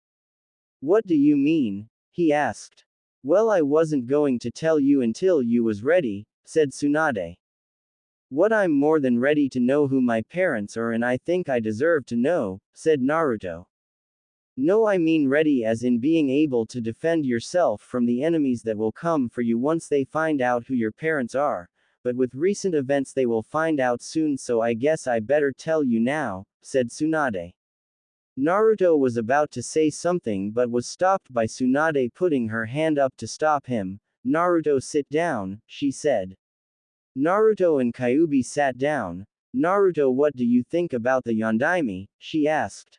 What do you mean? He asked. Well, I wasn't going to tell you until you was ready, said Tsunade. What, I'm more than ready to know who my parents are, and I think I deserve to know, said Naruto. No, I mean ready as in being able to defend yourself from the enemies that will come for you once they find out who your parents are. But with recent events they will find out soon, so I guess I better tell you now, said Tsunade. Naruto was about to say something but was stopped by Tsunade putting her hand up to stop him. Naruto, sit down, she said. Naruto and Kyuubi sat down. Naruto, what do you think about the Yondaime? She asked.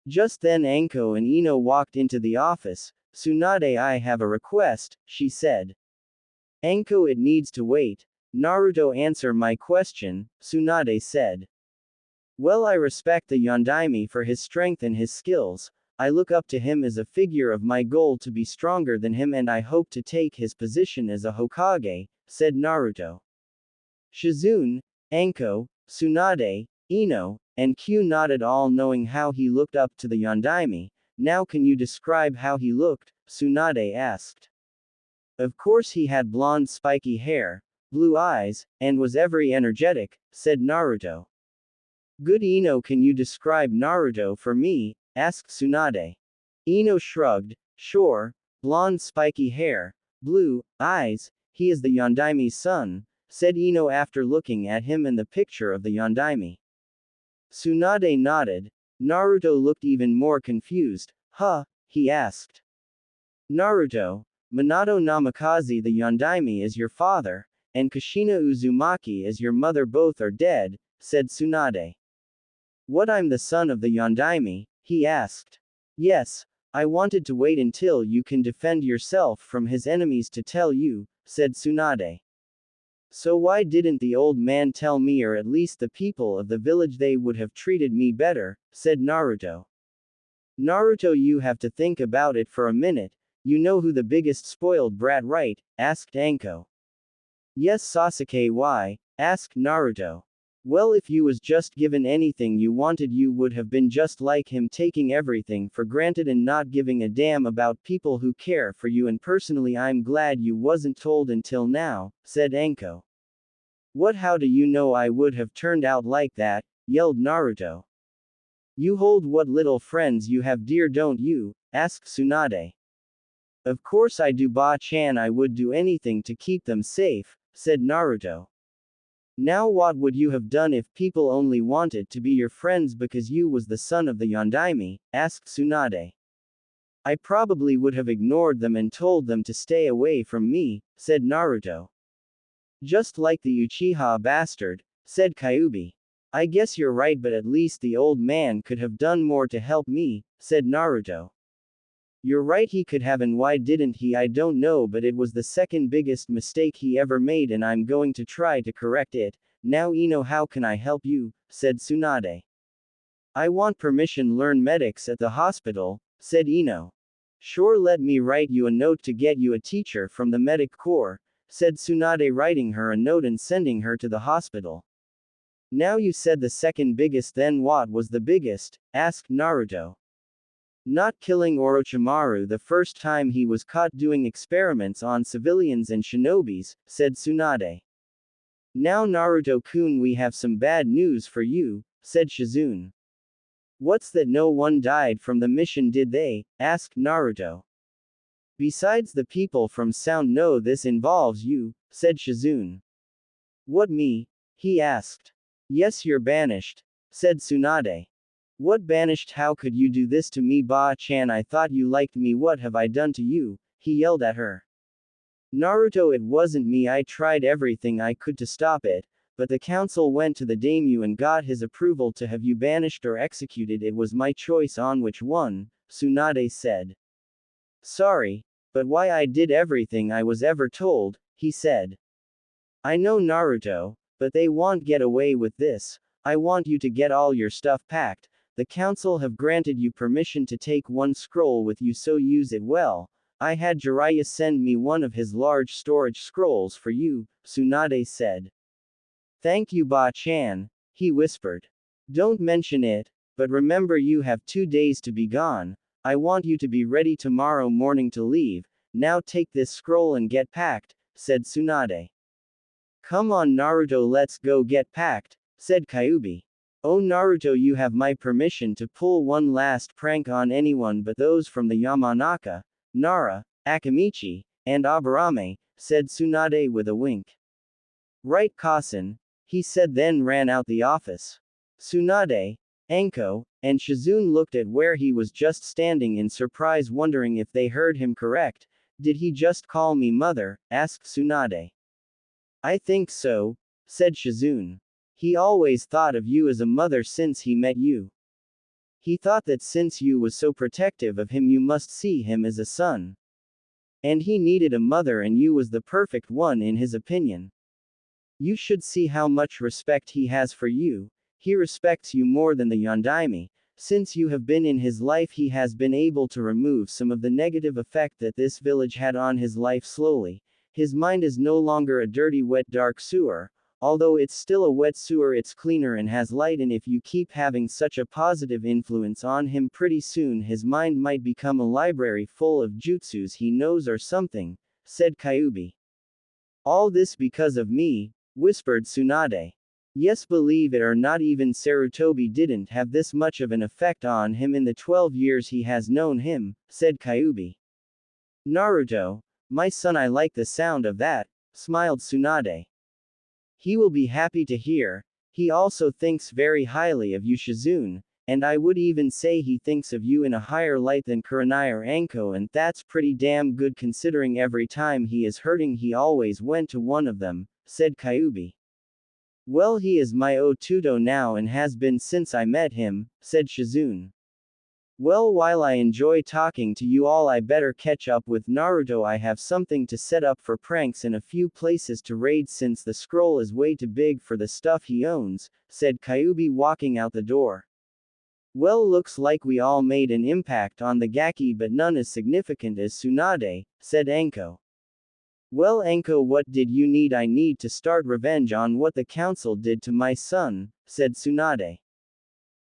Just then Anko and Ino walked into the office. Tsunade, I have a request, she said. Anko, it needs to wait. Naruto, answer my question, Tsunade said. Well, I respect the Yondaime for his strength and his skills. I look up to him as a figure of my goal to be stronger than him, and I hope to take his position as a Hokage, said Naruto. Shizune, Anko, Tsunade, Ino, and Q nodded, all knowing how he looked up to the Yondaime. Now can you describe how he looked? Tsunade asked. Of course he had blonde spiky hair, blue eyes, and was very energetic, said Naruto. Good, Ino, can you describe Naruto for me? Asked Tsunade. Ino shrugged. Sure, blonde spiky hair, blue eyes, he is the Yondaime's son, said Ino after looking at him and the picture of the Yondaime. Tsunade nodded. Naruto looked even more confused. Huh? He asked. Naruto, Minato Namikaze the Yondaime is your father, and Kushina Uzumaki is your mother, both are dead, said Tsunade. What, I'm the son of the Yondaime? He asked. Yes, I wanted to wait until you can defend yourself from his enemies to tell you, said Tsunade. So why didn't the old man tell me, or at least the people of the village? They would have treated me better, said Naruto. Naruto, you have to think about it for a minute. You know who the biggest spoiled brat, right? Asked Anko. Yes, Sasuke. Why? Asked Naruto. Well, if you was just given anything you wanted, you would have been just like him, taking everything for granted and not giving a damn about people who care for you, and personally I'm glad you wasn't told until now, said Anko. What, how do you know I would have turned out like that? Yelled Naruto. You hold what little friends you have, dear, don't you? Asked Tsunade. Of course I do, Ba-chan, I would do anything to keep them safe, said Naruto. Now what would you have done if people only wanted to be your friends because you was the son of the Yondaime? Asked Tsunade. I probably would have ignored them and told them to stay away from me, said Naruto. Just like the Uchiha bastard, said Kyuubi. I guess you're right, but at least the old man could have done more to help me, said Naruto. You're right, he could have, and why didn't he? I don't know, but it was the second biggest mistake he ever made and I'm going to try to correct it. Now Ino, how can I help you? Said Tsunade. I want permission learn medics at the hospital, said Ino. Sure, let me write you a note to get you a teacher from the medic corps, said Tsunade, writing her a note and sending her to the hospital. Now you said the second biggest, then what was the biggest? Asked Naruto. Not killing Orochimaru the first time he was caught doing experiments on civilians and shinobis, said Tsunade. Now Naruto-kun, we have some bad news for you, said Shizune. What's that? No one died from the mission, did they? Asked Naruto. Besides, the people from Sound know this involves you, said Shizune. What, me? He asked. Yes, you're banished, said Tsunade. What, banished? How could you do this to me, Ba-chan? I thought you liked me. What have I done to you? He yelled at her. Naruto, it wasn't me. I tried everything I could to stop it, but the council went to the daimyo and got his approval to have you banished or executed. It was my choice on which one, Tsunade said. Sorry, but why? I did everything I was ever told, he said. I know, Naruto, but they won't get away with this. I want you to get all your stuff packed. The council have granted you permission to take one scroll with you, so use it well. I had Jiraiya send me one of his large storage scrolls for you, Tsunade said. Thank you, Ba-chan, he whispered. Don't mention it, but remember you have 2 days to be gone. I want you to be ready tomorrow morning to leave. Now take this scroll and get packed, said Tsunade. Come on, Naruto, let's go get packed, said Kyuubi. Oh Naruto, you have my permission to pull one last prank on anyone but those from the Yamanaka, Nara, Akamichi, and Aburame, said Tsunade with a wink. Right, Kasen, he said, then ran out the office. Tsunade, Anko, and Shizune looked at where he was just standing in surprise, wondering if they heard him correct. Did he just call me mother? Asked Tsunade. I think so, said Shizune. He always thought of you as a mother since he met you. He thought that since you was so protective of him you must see him as a son. And he needed a mother and you was the perfect one in his opinion. You should see how much respect he has for you. He respects you more than the Yondaime. Since you have been in his life he has been able to remove some of the negative effect that this village had on his life slowly. His mind is no longer a dirty wet dark sewer. Although it's still a wet sewer, it's cleaner and has light, and if you keep having such a positive influence on him, pretty soon his mind might become a library full of jutsus he knows or something, said Kyubi. All this because of me, whispered Tsunade. Yes, believe it or not, even Sarutobi didn't have this much of an effect on him in the 12 years he has known him, said Kyubi. Naruto, my son, I like the sound of that, smiled Tsunade. He will be happy to hear. He also thinks very highly of you, Shizune, and I would even say he thinks of you in a higher light than Kurenai or Anko, and that's pretty damn good considering every time he is hurting he always went to one of them, said Kyubi. Well, he is my Otuto now and has been since I met him, said Shizune. Well, while I enjoy talking to you all, I better catch up with Naruto. I have something to set up for pranks and a few places to raid since the scroll is way too big for the stuff he owns, said Kyubi, walking out the door. Well, looks like we all made an impact on the Gaki, but none as significant as Tsunade, said Anko. Well, Anko, what did you need? I need to start revenge on what the council did to my son, said Tsunade.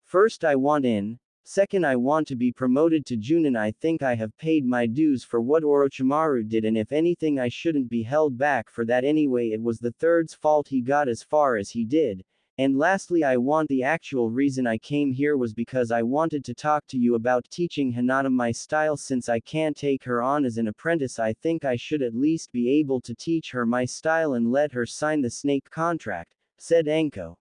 First, I want in. Second, I want to be promoted to Junin. I think I have paid my dues for what Orochimaru did, and if anything I shouldn't be held back for that anyway. It was the third's fault he got as far as he did. And lastly, I want the actual reason I came here was because I wanted to talk to you about teaching Hinata my style. Since I can't take her on as an apprentice, I think I should at least be able to teach her my style and let her sign the snake contract, said Anko.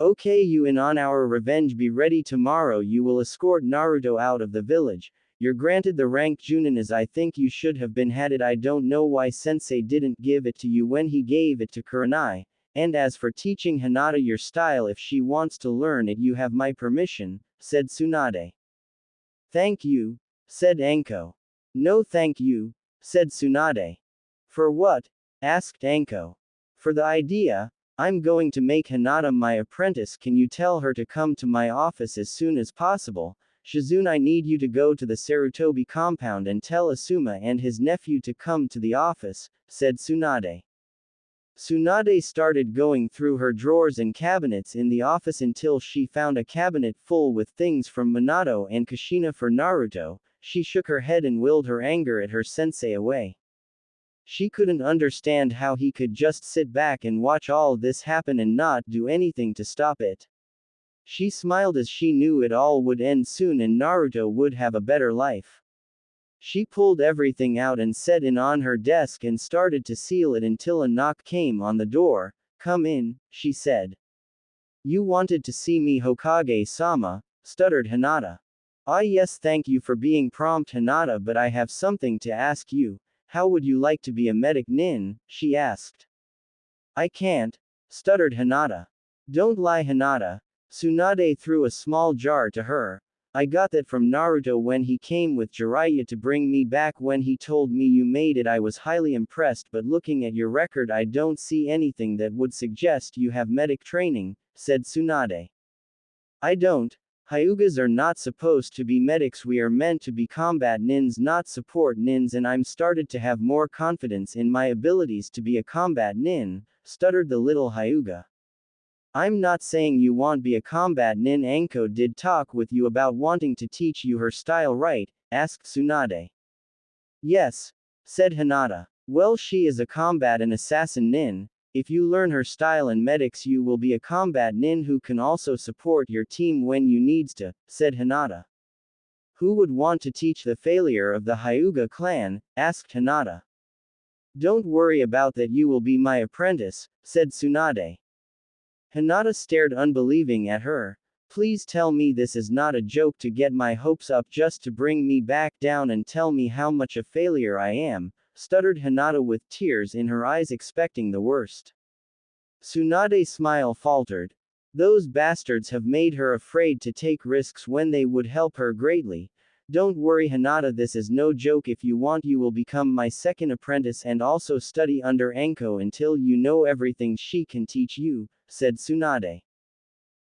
Okay, you in on our revenge. Be ready tomorrow. You will escort Naruto out of the village. You're granted the rank Junin, as I think you should have been had it. I don't know why Sensei didn't give it to you when he gave it to Kurenai. And as for teaching Hinata your style, if she wants to learn it, you have my permission, said Tsunade. Thank you, said Anko. No thank you, said Tsunade. For what? Asked Anko. For the idea. I'm going to make Hinata my apprentice. Can you tell her to come to my office as soon as possible? Shizune, I need you to go to the Sarutobi compound and tell Asuma and his nephew to come to the office, said Tsunade. Tsunade started going through her drawers and cabinets in the office until she found a cabinet full with things from Minato and Kushina for Naruto. She shook her head and willed her anger at her sensei away. She couldn't understand how he could just sit back and watch all this happen and not do anything to stop it. She smiled as she knew it all would end soon and Naruto would have a better life. She pulled everything out and set it on her desk and started to seal it until a knock came on the door. Come in, she said. You wanted to see me, Hokage-sama, stuttered Hinata. Ah yes, thank you for being prompt, Hinata, but I have something to ask you. How would you like to be a medic nin? She asked. I can't, stuttered Hinata. Don't lie, Hinata. Tsunade threw a small jar to her. I got that from Naruto when he came with Jiraiya to bring me back. When he told me you made it, I was highly impressed, but looking at your record, I don't see anything that would suggest you have medic training, said Tsunade. I don't. Hyugas are not supposed to be medics. We are meant to be combat nins, not support nins, and I'm started to have more confidence in my abilities to be a combat nin, stuttered the little Hyuga. I'm not saying you won't be a combat nin. Anko did talk with you about wanting to teach you her style, right? Asked Tsunade. Yes, said Hinata. Well, she is a combat and assassin nin, If you learn her style and medics you will be a combat nin who can also support your team when you needs to, said Hinata. Who would want to teach the failure of the Hyuga clan, asked Hinata. Don't worry about that, you will be my apprentice, said Tsunade. Hinata stared unbelieving at her. Please tell me this is not a joke to get my hopes up just to bring me back down and tell me how much a failure I am, stuttered Hinata with tears in her eyes expecting the worst. Tsunade's smile faltered. Those bastards have made her afraid to take risks when they would help her greatly. Don't worry Hinata, this is no joke. If you want you will become my second apprentice and also study under Anko until you know everything she can teach you, said Tsunade.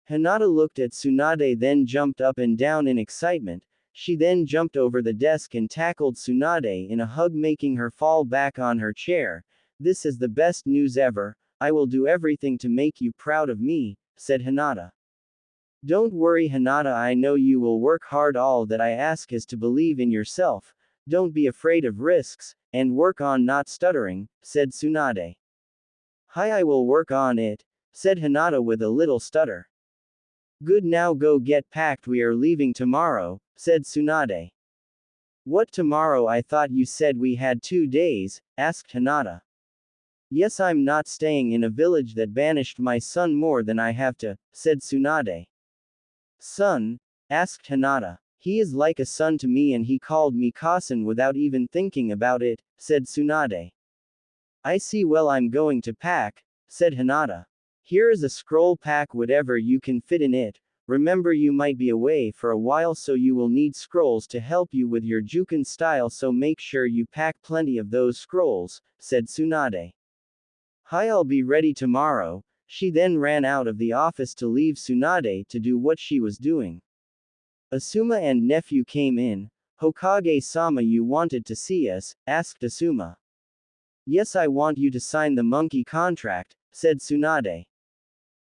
Hinata looked at Tsunade then jumped up and down in excitement. She then jumped over the desk and tackled Tsunade in a hug making her fall back on her chair. This is the best news ever. I will do everything to make you proud of me, said Hinata. Don't worry Hinata, I know you will work hard. All that I ask is to believe in yourself. Don't be afraid of risks, and work on not stuttering, said Tsunade. Hi, I will work on it, said Hinata with a little stutter. Good, now go get packed, we are leaving tomorrow, said Tsunade. What tomorrow? I thought you said we had 2 days, asked Hinata. Yes, I'm not staying in a village that banished my son more than I have to, said Tsunade. Son? Asked Hinata. He is like a son to me and he called me Kasen without even thinking about it, said Tsunade. I see, well I'm going to pack, said Hinata. Here is a scroll, pack whatever you can fit in it. Remember you might be away for a while so you will need scrolls to help you with your Juken style, so make sure you pack plenty of those scrolls, said Tsunade. Hi, I'll be ready tomorrow. She then ran out of the office to leave Tsunade to do what she was doing. Asuma and nephew came in. Hokage-sama, you wanted to see us, asked Asuma. Yes, I want you to sign the monkey contract, said Tsunade.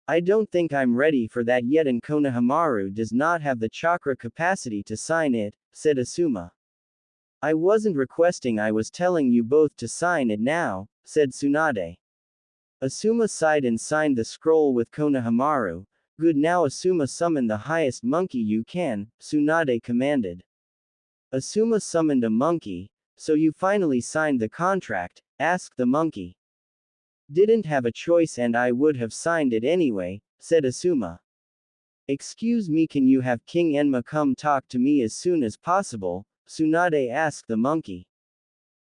I don't think I'm ready for that yet and Konohamaru does not have the chakra capacity to sign it, said Asuma. I wasn't requesting, I was telling you both to sign it now, said Tsunade. Asuma sighed and signed the scroll with Konohamaru. Good, now Asuma, summon the highest monkey you can, Tsunade commanded. Asuma summoned a monkey. So you finally signed the contract, asked the monkey. Didn't have a choice and I would have signed it anyway, said Asuma. Excuse me, can you have King Enma come talk to me as soon as possible? Tsunade asked the monkey.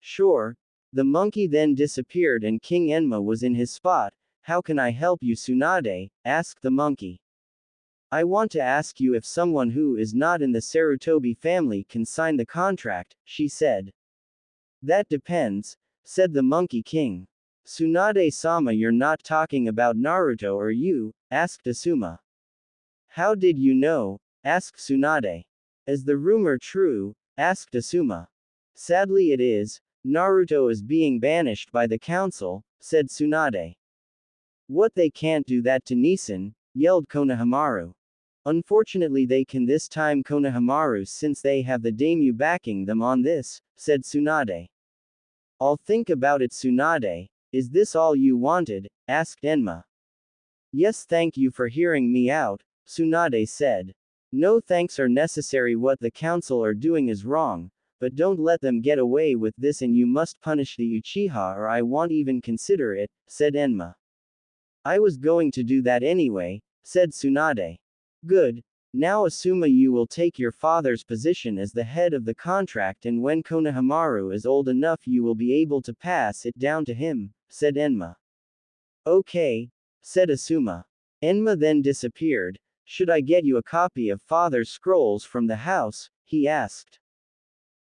Sure. The monkey then disappeared and King Enma was in his spot. How can I help you, Tsunade? Asked the monkey. I want to ask you if someone who is not in the Sarutobi family can sign the contract, she said. That depends, said the Monkey King. Tsunade-sama, you're not talking about Naruto, are you? Asked Asuma. How did you know? Asked Tsunade. Is the rumor true? Asked Asuma. Sadly it is. Naruto is being banished by the council, said Tsunade. What, they can't do that to Nisan? Yelled Konohamaru. Unfortunately they can this time, Konohamaru, since they have the daimyo backing them on this, said Tsunade. I'll think about it, Tsunade. Is this all you wanted? Asked Enma. Yes, thank you for hearing me out, Tsunade said. No thanks are necessary, what the council are doing is wrong, but don't let them get away with this and you must punish the Uchiha or I won't even consider it, said Enma. I was going to do that anyway, said Tsunade. Good. Now Asuma, you will take your father's position as the head of the contract and when Konohamaru is old enough you will be able to pass it down to him, said Enma. Okay, said Asuma. Enma then disappeared. Should I get you a copy of father's scrolls from the house? He asked.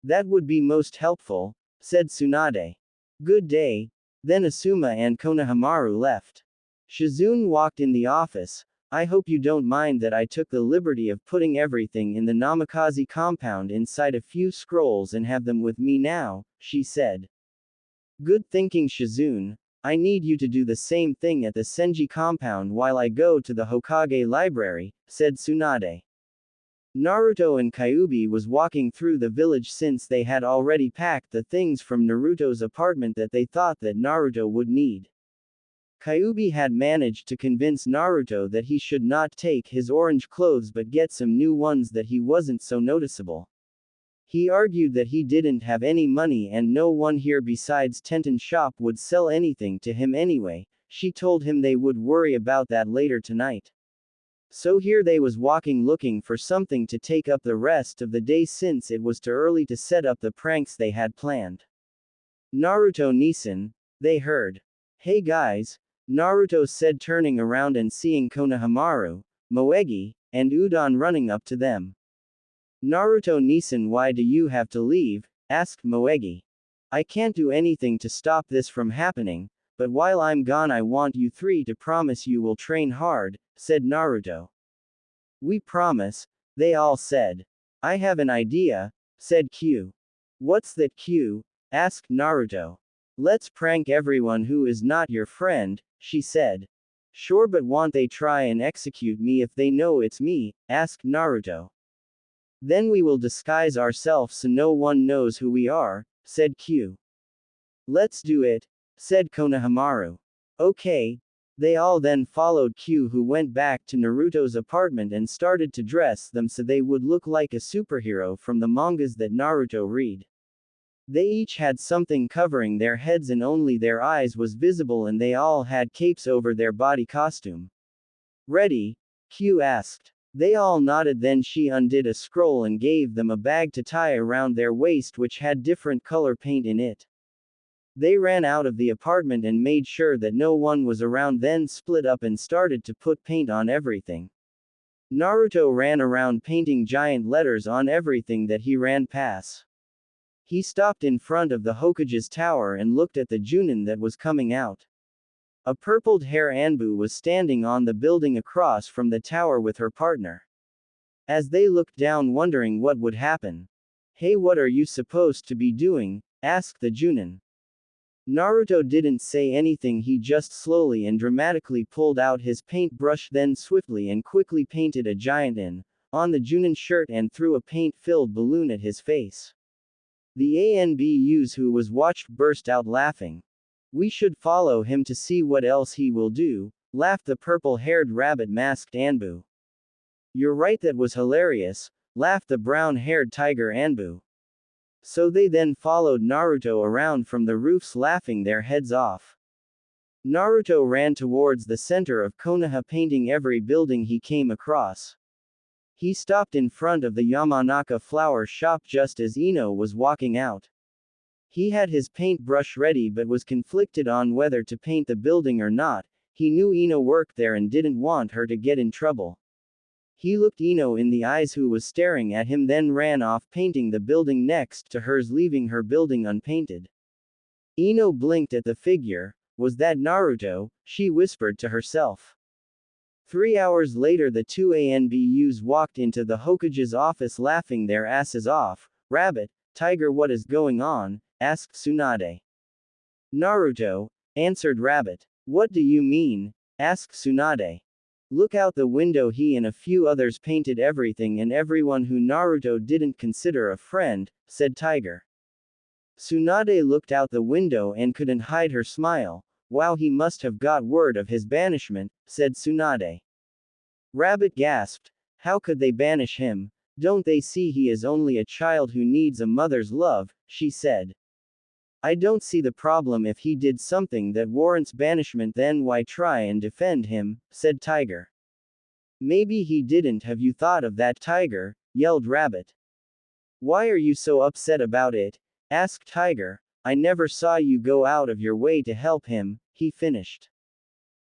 That would be most helpful, said Tsunade. Good day. Then Asuma and Konohamaru left. Shizune walked in the office. I hope you don't mind that I took the liberty of putting everything in the Namikaze compound inside a few scrolls and have them with me now, she said. Good thinking, Shizune. I need you to do the same thing at the Senji compound while I go to the Hokage library, said Tsunade. Naruto and Kyuubi was walking through the village since they had already packed the things from Naruto's apartment that they thought that Naruto would need. Kyuubi had managed to convince Naruto that he should not take his orange clothes but get some new ones that he wasn't so noticeable. He argued that he didn't have any money and no one here besides Tenten's shop would sell anything to him anyway. She told him they would worry about that later tonight. So here they was walking looking for something to take up the rest of the day since it was too early to set up the pranks they had planned. Naruto Nissan, they heard. Hey guys, Naruto said turning around and seeing Konohamaru, Moegi, and Udon running up to them. Naruto Nissan, why do you have to leave? Asked Moegi. I can't do anything to stop this from happening, but while I'm gone I want you three to promise you will train hard, said Naruto. We promise, they all said. I have an idea, said Q. What's that, Q? Asked Naruto. Let's prank everyone who is not your friend, she said. Sure, but won't they try and execute me if they know it's me? Asked Naruto. Then we will disguise ourselves so no one knows who we are, said Q. Let's do it, said Konohamaru. Okay. They all then followed Q, who went back to Naruto's apartment and started to dress them so they would look like a superhero from the mangas that Naruto read. They each had something covering their heads and only their eyes was visible, and they all had capes over their body costume. Ready? Q asked. They all nodded. Then she undid a scroll and gave them a bag to tie around their waist which had different color paint in it. They ran out of the apartment and made sure that no one was around, then split up and started to put paint on everything. Naruto ran around painting giant letters on everything that he ran past. He stopped in front of the Hokage's tower and looked at the Junin that was coming out. A purpled hair Anbu was standing on the building across from the tower with her partner. As they looked down wondering what would happen. Hey, what are you supposed to be doing? Asked the Junin. Naruto didn't say anything, he just slowly and dramatically pulled out his paintbrush, then swiftly and quickly painted a giant N on the Junin shirt and threw a paint-filled balloon at his face. The ANBUs who was watched burst out laughing. We should follow him to see what else he will do, laughed the purple-haired rabbit-masked Anbu. You're right, that was hilarious, laughed the brown-haired tiger Anbu. So they then followed Naruto around from the roofs laughing their heads off. Naruto ran towards the center of Konoha painting every building he came across. He stopped in front of the Yamanaka flower shop just as Ino was walking out. He had his paintbrush ready but was conflicted on whether to paint the building or not. He knew Ino worked there and didn't want her to get in trouble. He looked Ino in the eyes, who was staring at him, then ran off painting the building next to hers, leaving her building unpainted. Ino blinked at the figure. Was that Naruto? She whispered to herself. 3 hours later the two ANBUs walked into the Hokage's office laughing their asses off. Rabbit, Tiger, what is going on? Asked Tsunade. Naruto, answered Rabbit. What do you mean? Asked Tsunade. Look out the window. He and a few others painted everything and everyone who Naruto didn't consider a friend, said Tiger. Tsunade looked out the window and couldn't hide her smile. Wow, he must have got word of his banishment, said Tsunade. Rabbit gasped. How could they banish him? Don't they see he is only a child who needs a mother's love, she said. I don't see the problem. If he did something that warrants banishment, then why try and defend him, said Tiger. Maybe he didn't. Have you thought of that, Tiger? Yelled Rabbit. Why are you so upset about it? Asked Tiger. I never saw you go out of your way to help him, he finished.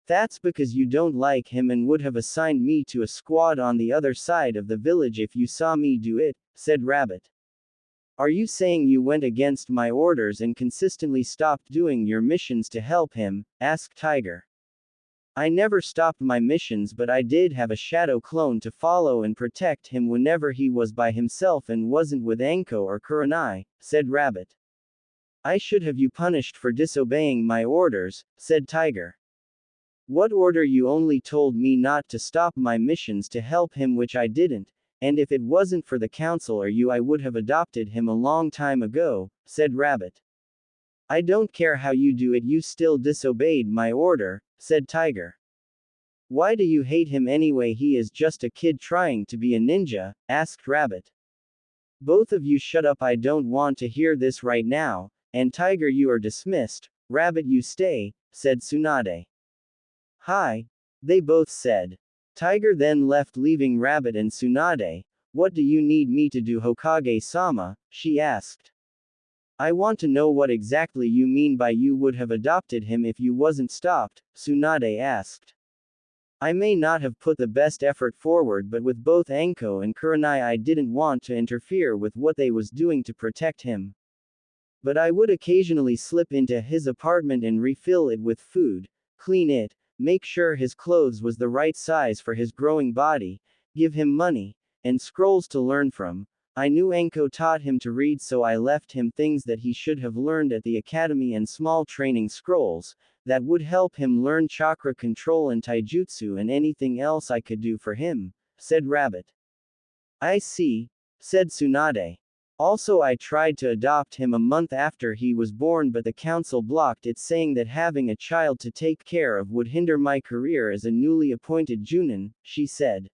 That's because you don't like him and would have assigned me to a squad on the other side of the village if you saw me do it, said Rabbit. Are you saying you went against my orders and consistently stopped doing your missions to help him? Asked Tiger. I never stopped my missions, but I did have a shadow clone to follow and protect him whenever he was by himself and wasn't with Anko or Kurenai, said Rabbit. I should have you punished for disobeying my orders, said Tiger. What order? You only told me not to stop my missions to help him, which I didn't, and if it wasn't for the council or you I would have adopted him a long time ago, said Rabbit. I don't care how you do it, you still disobeyed my order, said Tiger. Why do you hate him anyway? He is just a kid trying to be a ninja, asked Rabbit. Both of you shut up, I don't want to hear this right now, and Tiger, you are dismissed. Rabbit, you stay, said Tsunade. Hi, they both said. Tiger then left, leaving Rabbit and Tsunade. What do you need me to do, Hokage-sama? She asked. I want to know what exactly you mean by you would have adopted him if you wasn't stopped, Tsunade asked. I may not have put the best effort forward, but with both Anko and Kurenai I didn't want to interfere with what they was doing to protect him. But I would occasionally slip into his apartment and refill it with food, clean it, make sure his clothes was the right size for his growing body, give him money, and scrolls to learn from. I knew Anko taught him to read, so I left him things that he should have learned at the academy and small training scrolls that would help him learn chakra control and taijutsu and anything else I could do for him, said Rabbit. I see, said Tsunade. Also, I tried to adopt him a month after he was born, but the council blocked it, saying that having a child to take care of would hinder my career as a newly appointed Junin, she said.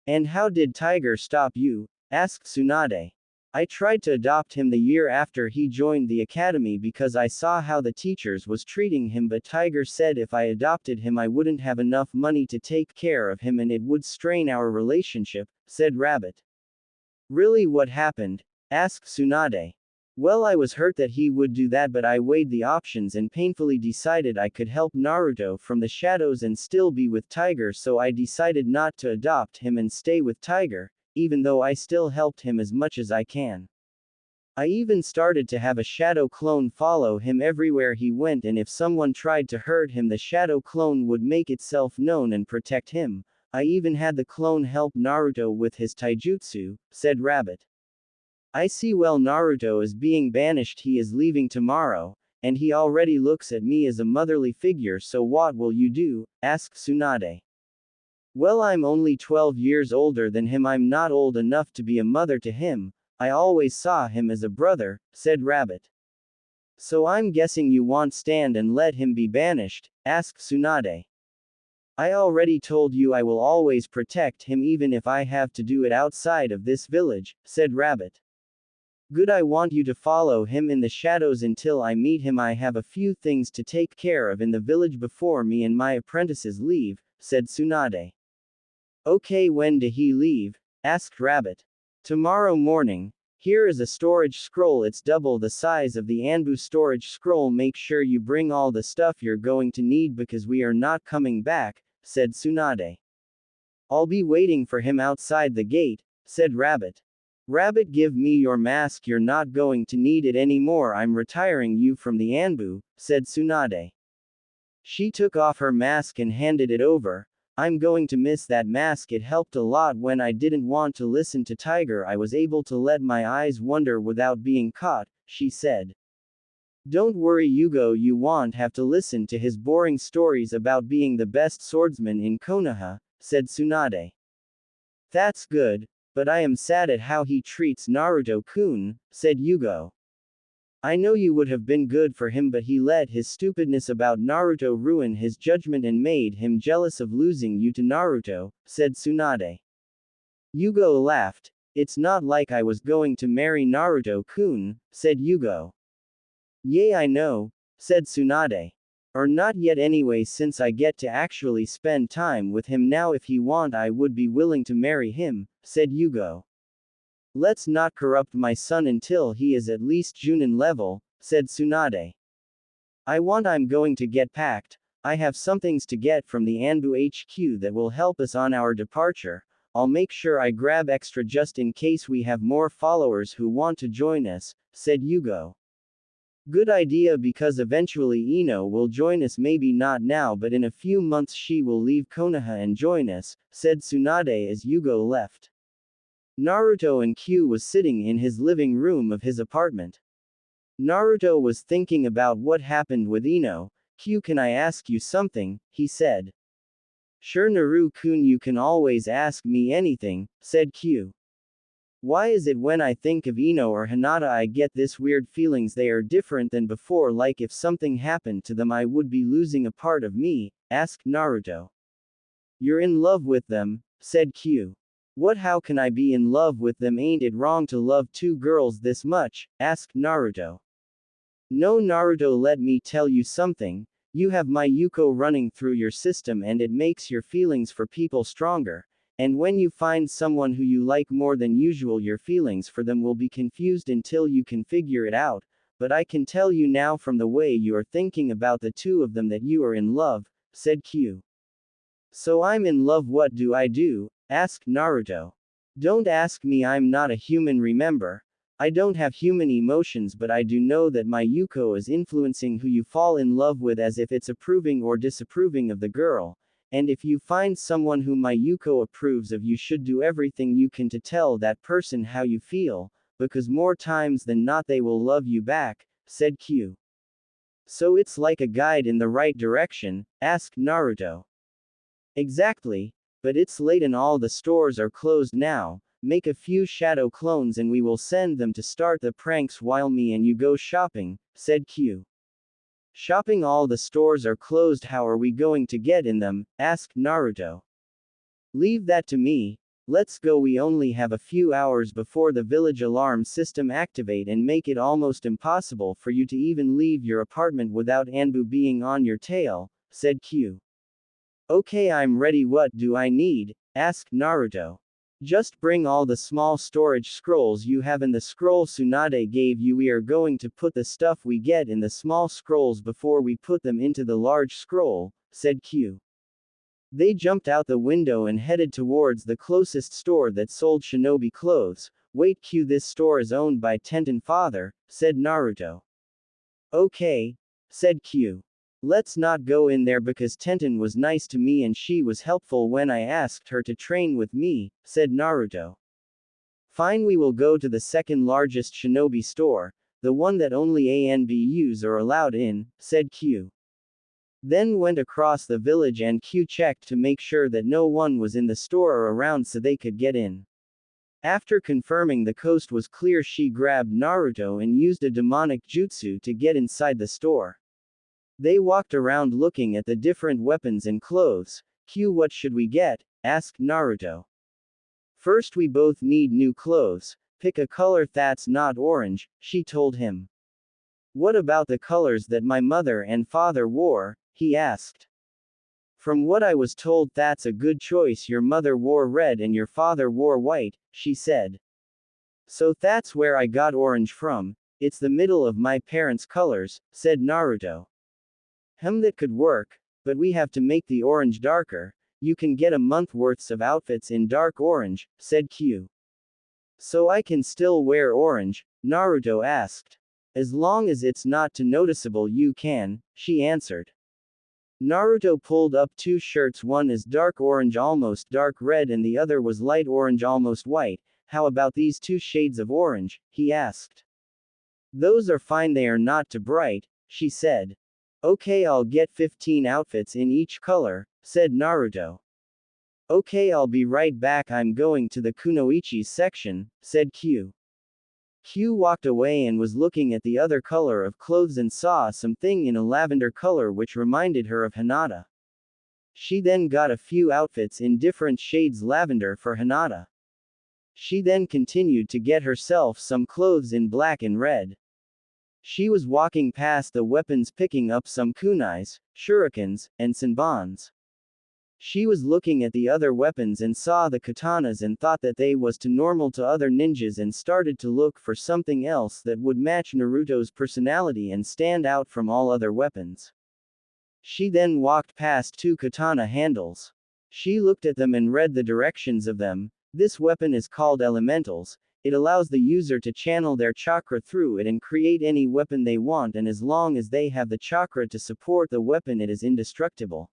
And how did Tiger stop you? Asked Tsunade. I tried to adopt him the year after he joined the academy because I saw how the teachers was treating him, but Tiger said if I adopted him I wouldn't have enough money to take care of him and it would strain our relationship, said Rabbit. Really, what happened? Asked Tsunade. Well, I was hurt that he would do that, but I weighed the options and painfully decided I could help Naruto from the shadows and still be with Tiger, so I decided not to adopt him and stay with Tiger, even though I still helped him as much as I can. I even started to have a shadow clone follow him everywhere he went, and if someone tried to hurt him, the shadow clone would make itself known and protect him. I even had the clone help Naruto with his taijutsu, said Rabbit. I see. Well, Naruto is being banished, he is leaving tomorrow, and he already looks at me as a motherly figure, so what will you do? Asked Tsunade. Well, I'm only 12 years older than him, I'm not old enough to be a mother to him, I always saw him as a brother, said Rabbit. So I'm guessing you won't stand and let him be banished? Asked Tsunade. I already told you I will always protect him even if I have to do it outside of this village, said Rabbit. Good, I want you to follow him in the shadows until I meet him. I have a few things to take care of in the village before me and my apprentices leave, said Tsunade. Okay, when did he leave? Asked Rabbit. Tomorrow morning. Here is a storage scroll, it's double the size of the Anbu storage scroll. Make sure you bring all the stuff you're going to need because we are not coming back, said Tsunade. I'll be waiting for him outside the gate, said Rabbit. Rabbit, give me your mask, you're not going to need it anymore, I'm retiring you from the Anbu, said Tsunade. She took off her mask and handed it over. I'm going to miss that mask, it helped a lot when I didn't want to listen to Tiger, I was able to let my eyes wander without being caught, she said. Don't worry Yugo, you won't have to listen to his boring stories about being the best swordsman in Konoha, said Tsunade. That's good, but I am sad at how he treats Naruto-kun, said Yugo. I know you would have been good for him, but he let his stupidness about Naruto ruin his judgment and made him jealous of losing you to Naruto, said Tsunade. Yugo laughed. It's not like I was going to marry Naruto-kun, said Yugo. Yay, I know, said Tsunade. Or not yet anyway, since I get to actually spend time with him now. If he want, I would be willing to marry him, said Yugo. Let's not corrupt my son until he is at least Junin level, said Tsunade. I'm going to get packed. I have some things to get from the Anbu HQ that will help us on our departure. I'll make sure I grab extra just in case we have more followers who want to join us, said Yugo. Good idea, because eventually Ino will join us, maybe not now but in a few months she will leave Konoha and join us, said Tsunade as Yugo left. Naruto and Q was sitting in his living room of his apartment. Naruto was thinking about what happened with Ino. Q, can I ask you something? He said. Sure Naru-kun, you can always ask me anything, said Q. Why is it when I think of Ino or Hinata I get this weird feelings they are different than before, like if something happened to them I would be losing a part of me, asked Naruto. You're in love with them, said Q. What, how can I be in love with them? Ain't it wrong to love two girls this much? Asked Naruto. No, Naruto, let me tell you something. You have my Yuko running through your system and it makes your feelings for people stronger. And when you find someone who you like more than usual, your feelings for them will be confused until you can figure it out. But I can tell you now from the way you are thinking about the two of them that you are in love, said Q. So I'm in love, what do I do? Asked Naruto. Don't ask me, I'm not a human, remember. I don't have human emotions, but I do know that my Yuko is influencing who you fall in love with as if it's approving or disapproving of the girl. And if you find someone whom my Yuko approves of, you should do everything you can to tell that person how you feel, because more times than not they will love you back, said Q. So it's like a guide in the right direction? Asked Naruto. Exactly. But it's late and all the stores are closed now. Make a few shadow clones and we will send them to start the pranks while me and you go shopping, said Q. Shopping? All the stores are closed, how are we going to get in them? Asked Naruto. Leave that to me. Let's go, we only have a few hours before the village alarm system activate and make it almost impossible for you to even leave your apartment without Anbu being on your tail, said Q. Okay, I'm ready, what do I need? Asked Naruto. Just bring all the small storage scrolls you have in the scroll Tsunade gave you. We are going to put the stuff we get in the small scrolls before we put them into the large scroll, said Q. They jumped out the window and headed towards the closest store that sold shinobi clothes. Wait, Q, this store is owned by Tenten father, said Naruto. Okay, said Q. Let's not go in there because Tenten was nice to me and she was helpful when I asked her to train with me, said Naruto. Fine, we will go to the second largest shinobi store, the one that only ANBUs are allowed in, said Q. Then went across the village and Q checked to make sure that no one was in the store or around so they could get in. After confirming the coast was clear, she grabbed Naruto and used a demonic jutsu to get inside the store. They walked around looking at the different weapons and clothes. Q, what should we get? Asked Naruto. First, we both need new clothes. Pick a color that's not orange, she told him. What about the colors that my mother and father wore? He asked. From what I was told, that's a good choice. Your mother wore red and your father wore white, she said. So that's where I got orange from. It's the middle of my parents' colors, said Naruto. That could work, but we have to make the orange darker. You can get a month worths of outfits in dark orange, said Q. So I can still wear orange? Naruto asked. As long as it's not too noticeable you can, she answered. Naruto pulled up two shirts, one is dark orange almost dark red and the other was light orange almost white. How about these two shades of orange? He asked. Those are fine, they are not too bright, she said. Okay, I'll get 15 outfits in each color, said Naruto. Okay, I'll be right back, I'm going to the kunoichi section, said Q. Q walked away and was looking at the other color of clothes and saw something in a lavender color which reminded her of Hinata. She then got a few outfits in different shades lavender for Hinata. She then continued to get herself some clothes in black and red. She was walking past the weapons picking up some kunais, shurikens, and senbons. She was looking at the other weapons and saw the katanas and thought that they was too normal to other ninjas and started to look for something else that would match Naruto's personality and stand out from all other weapons. She then walked past two katana handles. She looked at them and read the directions of them. This weapon is called elementals. It allows the user to channel their chakra through it and create any weapon they want, and as long as they have the chakra to support the weapon it is indestructible.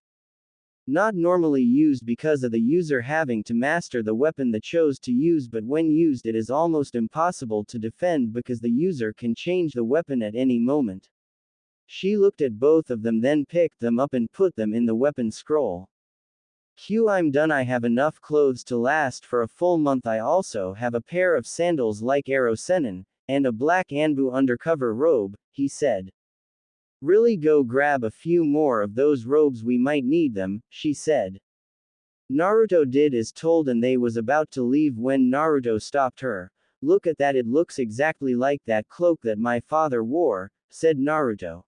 Not normally used because of the user having to master the weapon they chose to use, but when used it is almost impossible to defend because the user can change the weapon at any moment. She looked at both of them, then picked them up and put them in the weapon scroll. Q, I'm done, I have enough clothes to last for a full month. I also have a pair of sandals like Arrow Senin, and a black Anbu undercover robe, he said. Really go grab a few more of those robes, we might need them, she said. Naruto did as told and they was about to leave when Naruto stopped her. Look at that, it looks exactly like that cloak that my father wore, said Naruto.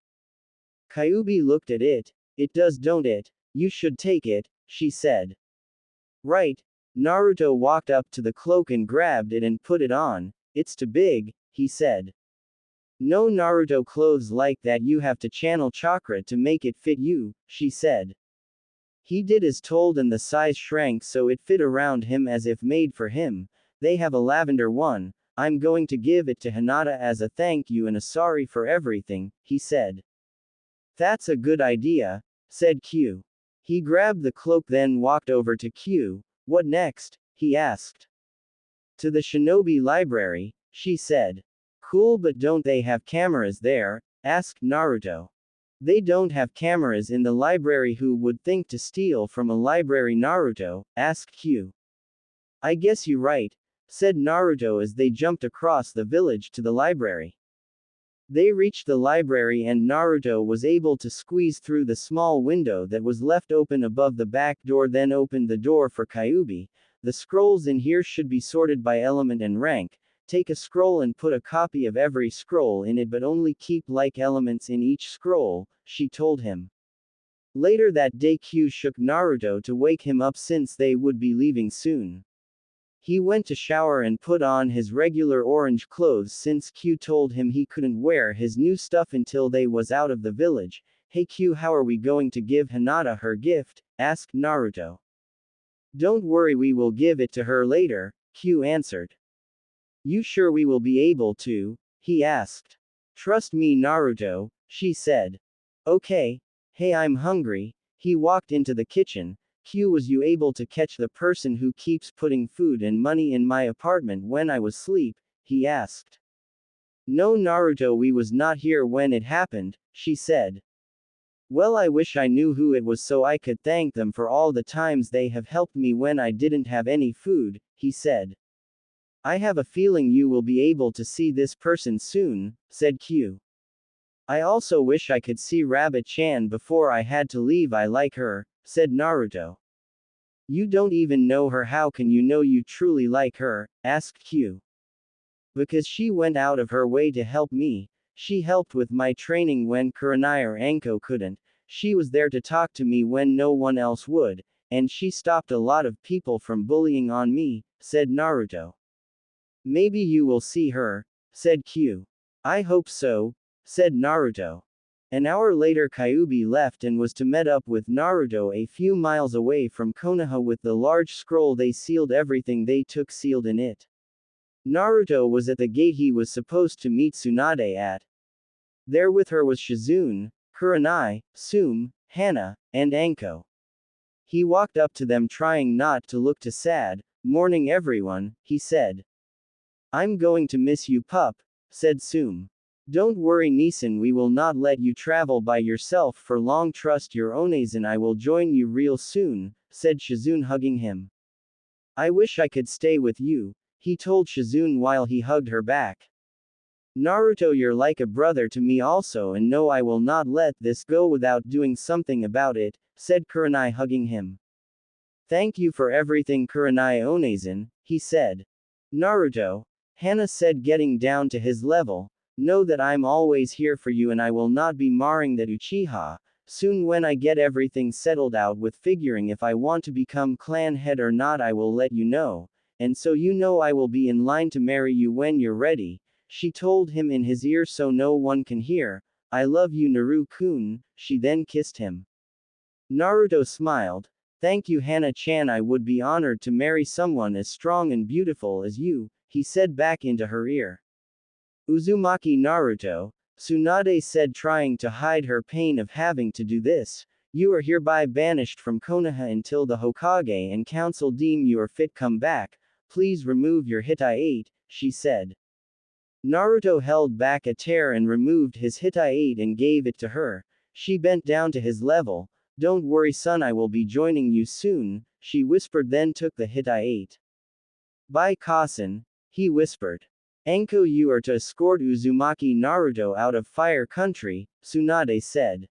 Kyuubi looked at it. It does, don't it? You should take it, she said. Right. Naruto walked up to the cloak and grabbed it and put it on. It's too big, he said. No Naruto, clothes like that you have to channel chakra to make it fit you, she said. He did as told and the size shrank so it fit around him as if made for him. They have a lavender one. I'm going to give it to Hinata as a thank you and a sorry for everything, he said. That's a good idea, said Q. He grabbed the cloak then walked over to Q. What next? He asked. To the shinobi library, she said. Cool, but don't they have cameras there? Asked Naruto. They don't have cameras in the library. Who would think to steal from a library, Naruto? Asked Q. I guess you're right, said Naruto as they jumped across the village to the library. They reached the library and Naruto was able to squeeze through the small window that was left open above the back door, then opened the door for Kyuubi. The scrolls in here should be sorted by element and rank. Take a scroll and put a copy of every scroll in it, but only keep like elements in each scroll, she told him. Later that day, Q shook Naruto to wake him up since they would be leaving soon. He went to shower and put on his regular orange clothes since Q told him he couldn't wear his new stuff until they was out of the village. Hey Q, how are we going to give Hinata her gift? Asked Naruto. Don't worry, we will give it to her later, Q answered. You sure we will be able to? He asked. Trust me, Naruto, she said. Okay. Hey, I'm hungry. He walked into the kitchen. Q, was you able to catch the person who keeps putting food and money in my apartment when I was asleep? He asked. No, Naruto, we was not here when it happened, she said. Well, I wish I knew who it was so I could thank them for all the times they have helped me when I didn't have any food, he said. I have a feeling you will be able to see this person soon, said Q. I also wish I could see Rabbit-chan before I had to leave. I like her, said Naruto. You don't even know her. How can you know you truly like her? Asked Q. Because she went out of her way to help me. She helped with my training when Kurenai or Anko couldn't. She was there to talk to me when no one else would, and she stopped a lot of people from bullying on me, said Naruto. Maybe you will see her, said Q. I hope so, said Naruto. An hour later, Kyuubi left and was to meet up with Naruto a few miles away from Konoha with the large scroll. They sealed everything they took sealed in it. Naruto was at the gate he was supposed to meet Tsunade at. There with her was Shizune, Kurenai, Tsume, Hana, and Anko. He walked up to them trying not to look too sad. Morning everyone, he said. I'm going to miss you, pup, said Tsume. Don't worry, Nissan, we will not let you travel by yourself for long. Trust your Ones and I will join you real soon, said Shizune, hugging him. I wish I could stay with you, he told Shizune while he hugged her back. Naruto, you're like a brother to me also, and no, I will not let this go without doing something about it, said Kurenai, hugging him. Thank you for everything, Kurenai Onezen, he said. Naruto, Hana said, getting down to his level, know that I'm always here for you and I will not be marring that Uchiha. Soon when I get everything settled out with figuring if I want to become clan head or not, I will let you know, and so you know I will be in line to marry you when you're ready, she told him in his ear so no one can hear. I love you, Naru-kun, she then kissed him. Naruto smiled. Thank you, Hana-chan, I would be honored to marry someone as strong and beautiful as you, he said back into her ear. Uzumaki Naruto, Tsunade said, trying to hide her pain of having to do this. You are hereby banished from Konoha until the Hokage and council deem you are fit. Come back, please remove your Hitai-8, she said. Naruto held back a tear and removed his Hitai-8 and gave it to her. She bent down to his level. Don't worry son, I will be joining you soon, she whispered, then took the Hitai-8. Bye Kasen, he whispered. Anko, you are to escort Uzumaki Naruto out of Fire Country, Tsunade said.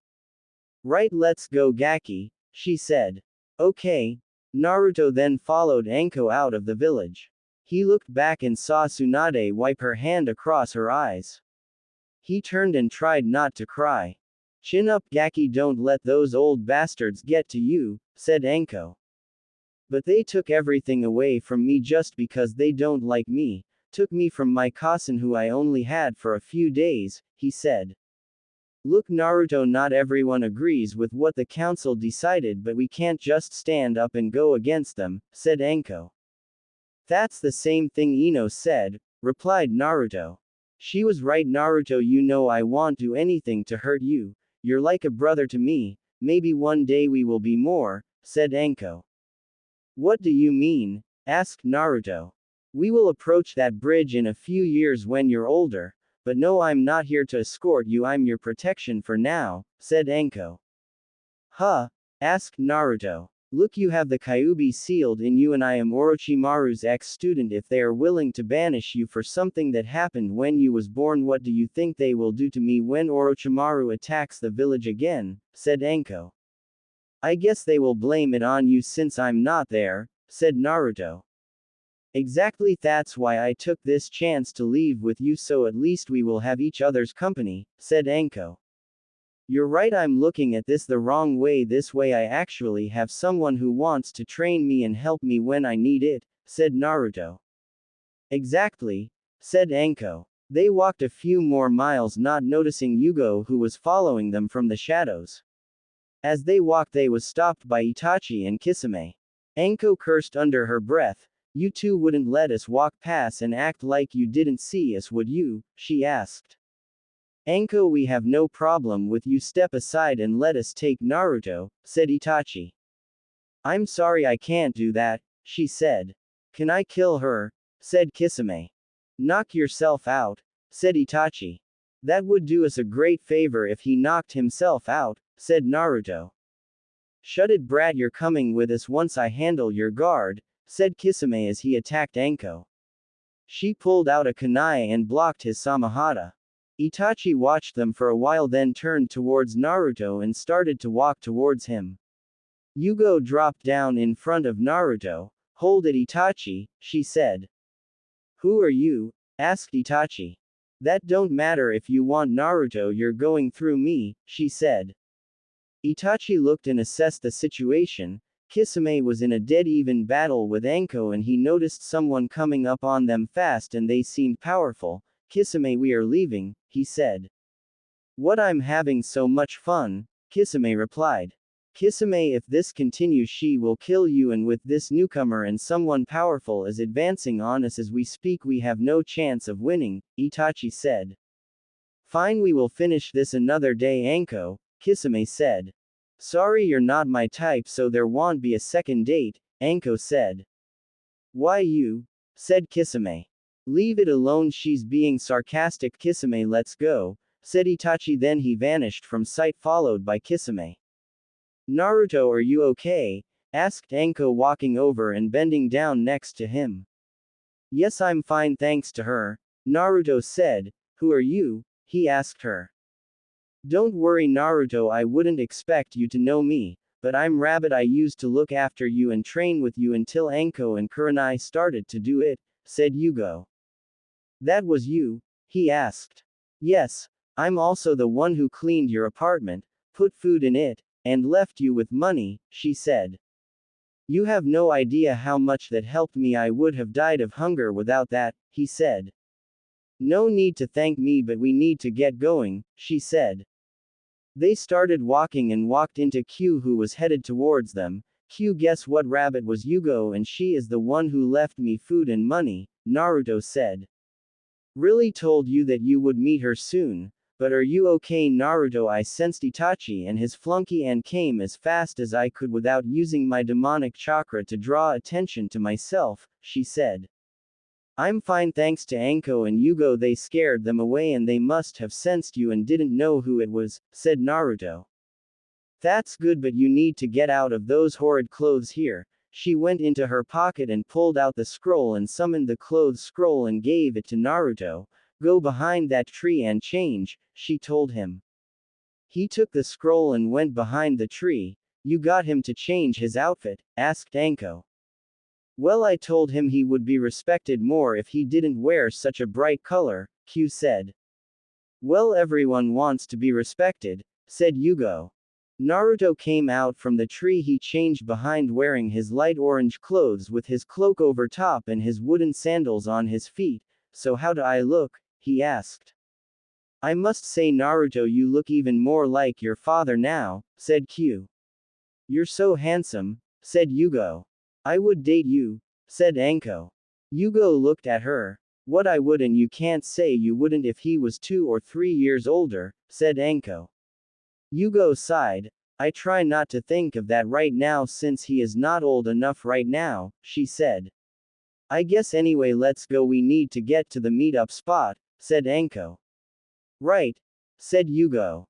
Right, let's go Gaki, she said. Okay. Naruto then followed Anko out of the village. He looked back and saw Tsunade wipe her hand across her eyes. He turned and tried not to cry. Chin up Gaki, don't let those old bastards get to you, said Anko. But they took everything away from me just because they don't like me, took me from my cousin who I only had for a few days, he said. Look Naruto, not everyone agrees with what the council decided, but we can't just stand up and go against them, said Anko. That's the same thing Ino said, replied Naruto. She was right Naruto, you know I won't do anything to hurt you, you're like a brother to me, maybe one day we will be more, said Anko. What do you mean? Asked Naruto. We will approach that bridge in a few years when you're older. But no, I'm not here to escort you, I'm your protection for now, said Anko. Huh? Asked Naruto. Look, you have the Kyuubi sealed in you and I am Orochimaru's ex-student. If they are willing to banish you for something that happened when you was born, what do you think they will do to me when Orochimaru attacks the village again, said Anko. I guess they will blame it on you since I'm not there, said Naruto. Exactly, that's why I took this chance to leave with you, so at least we will have each other's company, said Anko. You're right, I'm looking at this the wrong way. This way I actually have someone who wants to train me and help me when I need it, said Naruto. Exactly, said Anko. They walked a few more miles, not noticing Yugo, who was following them from the shadows. As they walked, they was stopped by Itachi and Kisame. Anko cursed under her breath. You two wouldn't let us walk past and act like you didn't see us, would you? She asked. Anko, we have no problem with you, step aside and let us take Naruto, said Itachi. I'm sorry, I can't do that, she said. Can I kill her? Said Kisame. Knock yourself out, said Itachi. That would do us a great favor if he knocked himself out, said Naruto. Shut it, brat, you're coming with us once I handle your guard, said Kisame as he attacked Anko. She pulled out a kunai and blocked his samahata. Itachi watched them for a while, then turned towards Naruto and started to walk towards him. Yugo dropped down in front of Naruto. Hold it, Itachi, she said. Who are you? Asked Itachi. That don't matter if you want Naruto, you're going through me, she said. Itachi looked and assessed the situation. Kisame was in a dead-even battle with Anko and he noticed someone coming up on them fast and they seemed powerful. Kisame, we are leaving, he said. What, I'm having so much fun, Kisame replied. Kisame, if this continues she will kill you, and with this newcomer and someone powerful is advancing on us as we speak, we have no chance of winning, Itachi said. Fine, we will finish this another day, Anko, Kisame said. Sorry, you're not my type, so there won't be a second date, Anko said. Why you? Said Kisame. Leave it alone, she's being sarcastic. Kisame, let's go, said Itachi, then he vanished from sight followed by Kisame. Naruto, are you okay? Asked Anko, walking over and bending down next to him. Yes, I'm fine thanks to her, Naruto said. Who are you? He asked her. Don't worry Naruto, I wouldn't expect you to know me, but I'm Rabbit. I used to look after you and train with you until Anko and Kurenai started to do it, said Yugo. That was you? He asked. Yes, I'm also the one who cleaned your apartment, put food in it, and left you with money, she said. You have no idea how much that helped me. I would have died of hunger without that, he said. No need to thank me, but we need to get going, she said. They started walking and walked into Q, who was headed towards them. Q, guess what, Rabbit was Yugo and she is the one who left me food and money, Naruto said. Really told you that you would meet her soon. But are you okay Naruto? I sensed Itachi and his flunky and came as fast as I could without using my demonic chakra to draw attention to myself, she said. I'm fine thanks to Anko and Yugo, they scared them away and they must have sensed you and didn't know who it was, said Naruto. That's good, but you need to get out of those horrid clothes here, She went into her pocket and pulled out the scroll and summoned the clothes scroll and gave it to Naruto. Go behind that tree and change, she told him. He took the scroll and went behind the tree. You got him to change his outfit? Asked Anko. Well, I told him he would be respected more if he didn't wear such a bright color, Q said. Well, everyone wants to be respected, said Yugo. Naruto came out from the tree. He changed behind wearing his light orange clothes with his cloak over top and his wooden sandals on his feet. So how do I look? He asked. I must say, Naruto, you look even more like your father now, said Q. You're so handsome, said Yugo. I would date you, said Anko. Yugo looked at her. What, I would, and you can't say you wouldn't if he was 2 or 3 years older, said Anko. Yugo sighed. I try not to think of that right now since he is not old enough right now, she said. I guess anyway, let's go, we need to get to the meetup spot, said Anko. Right, said Yugo.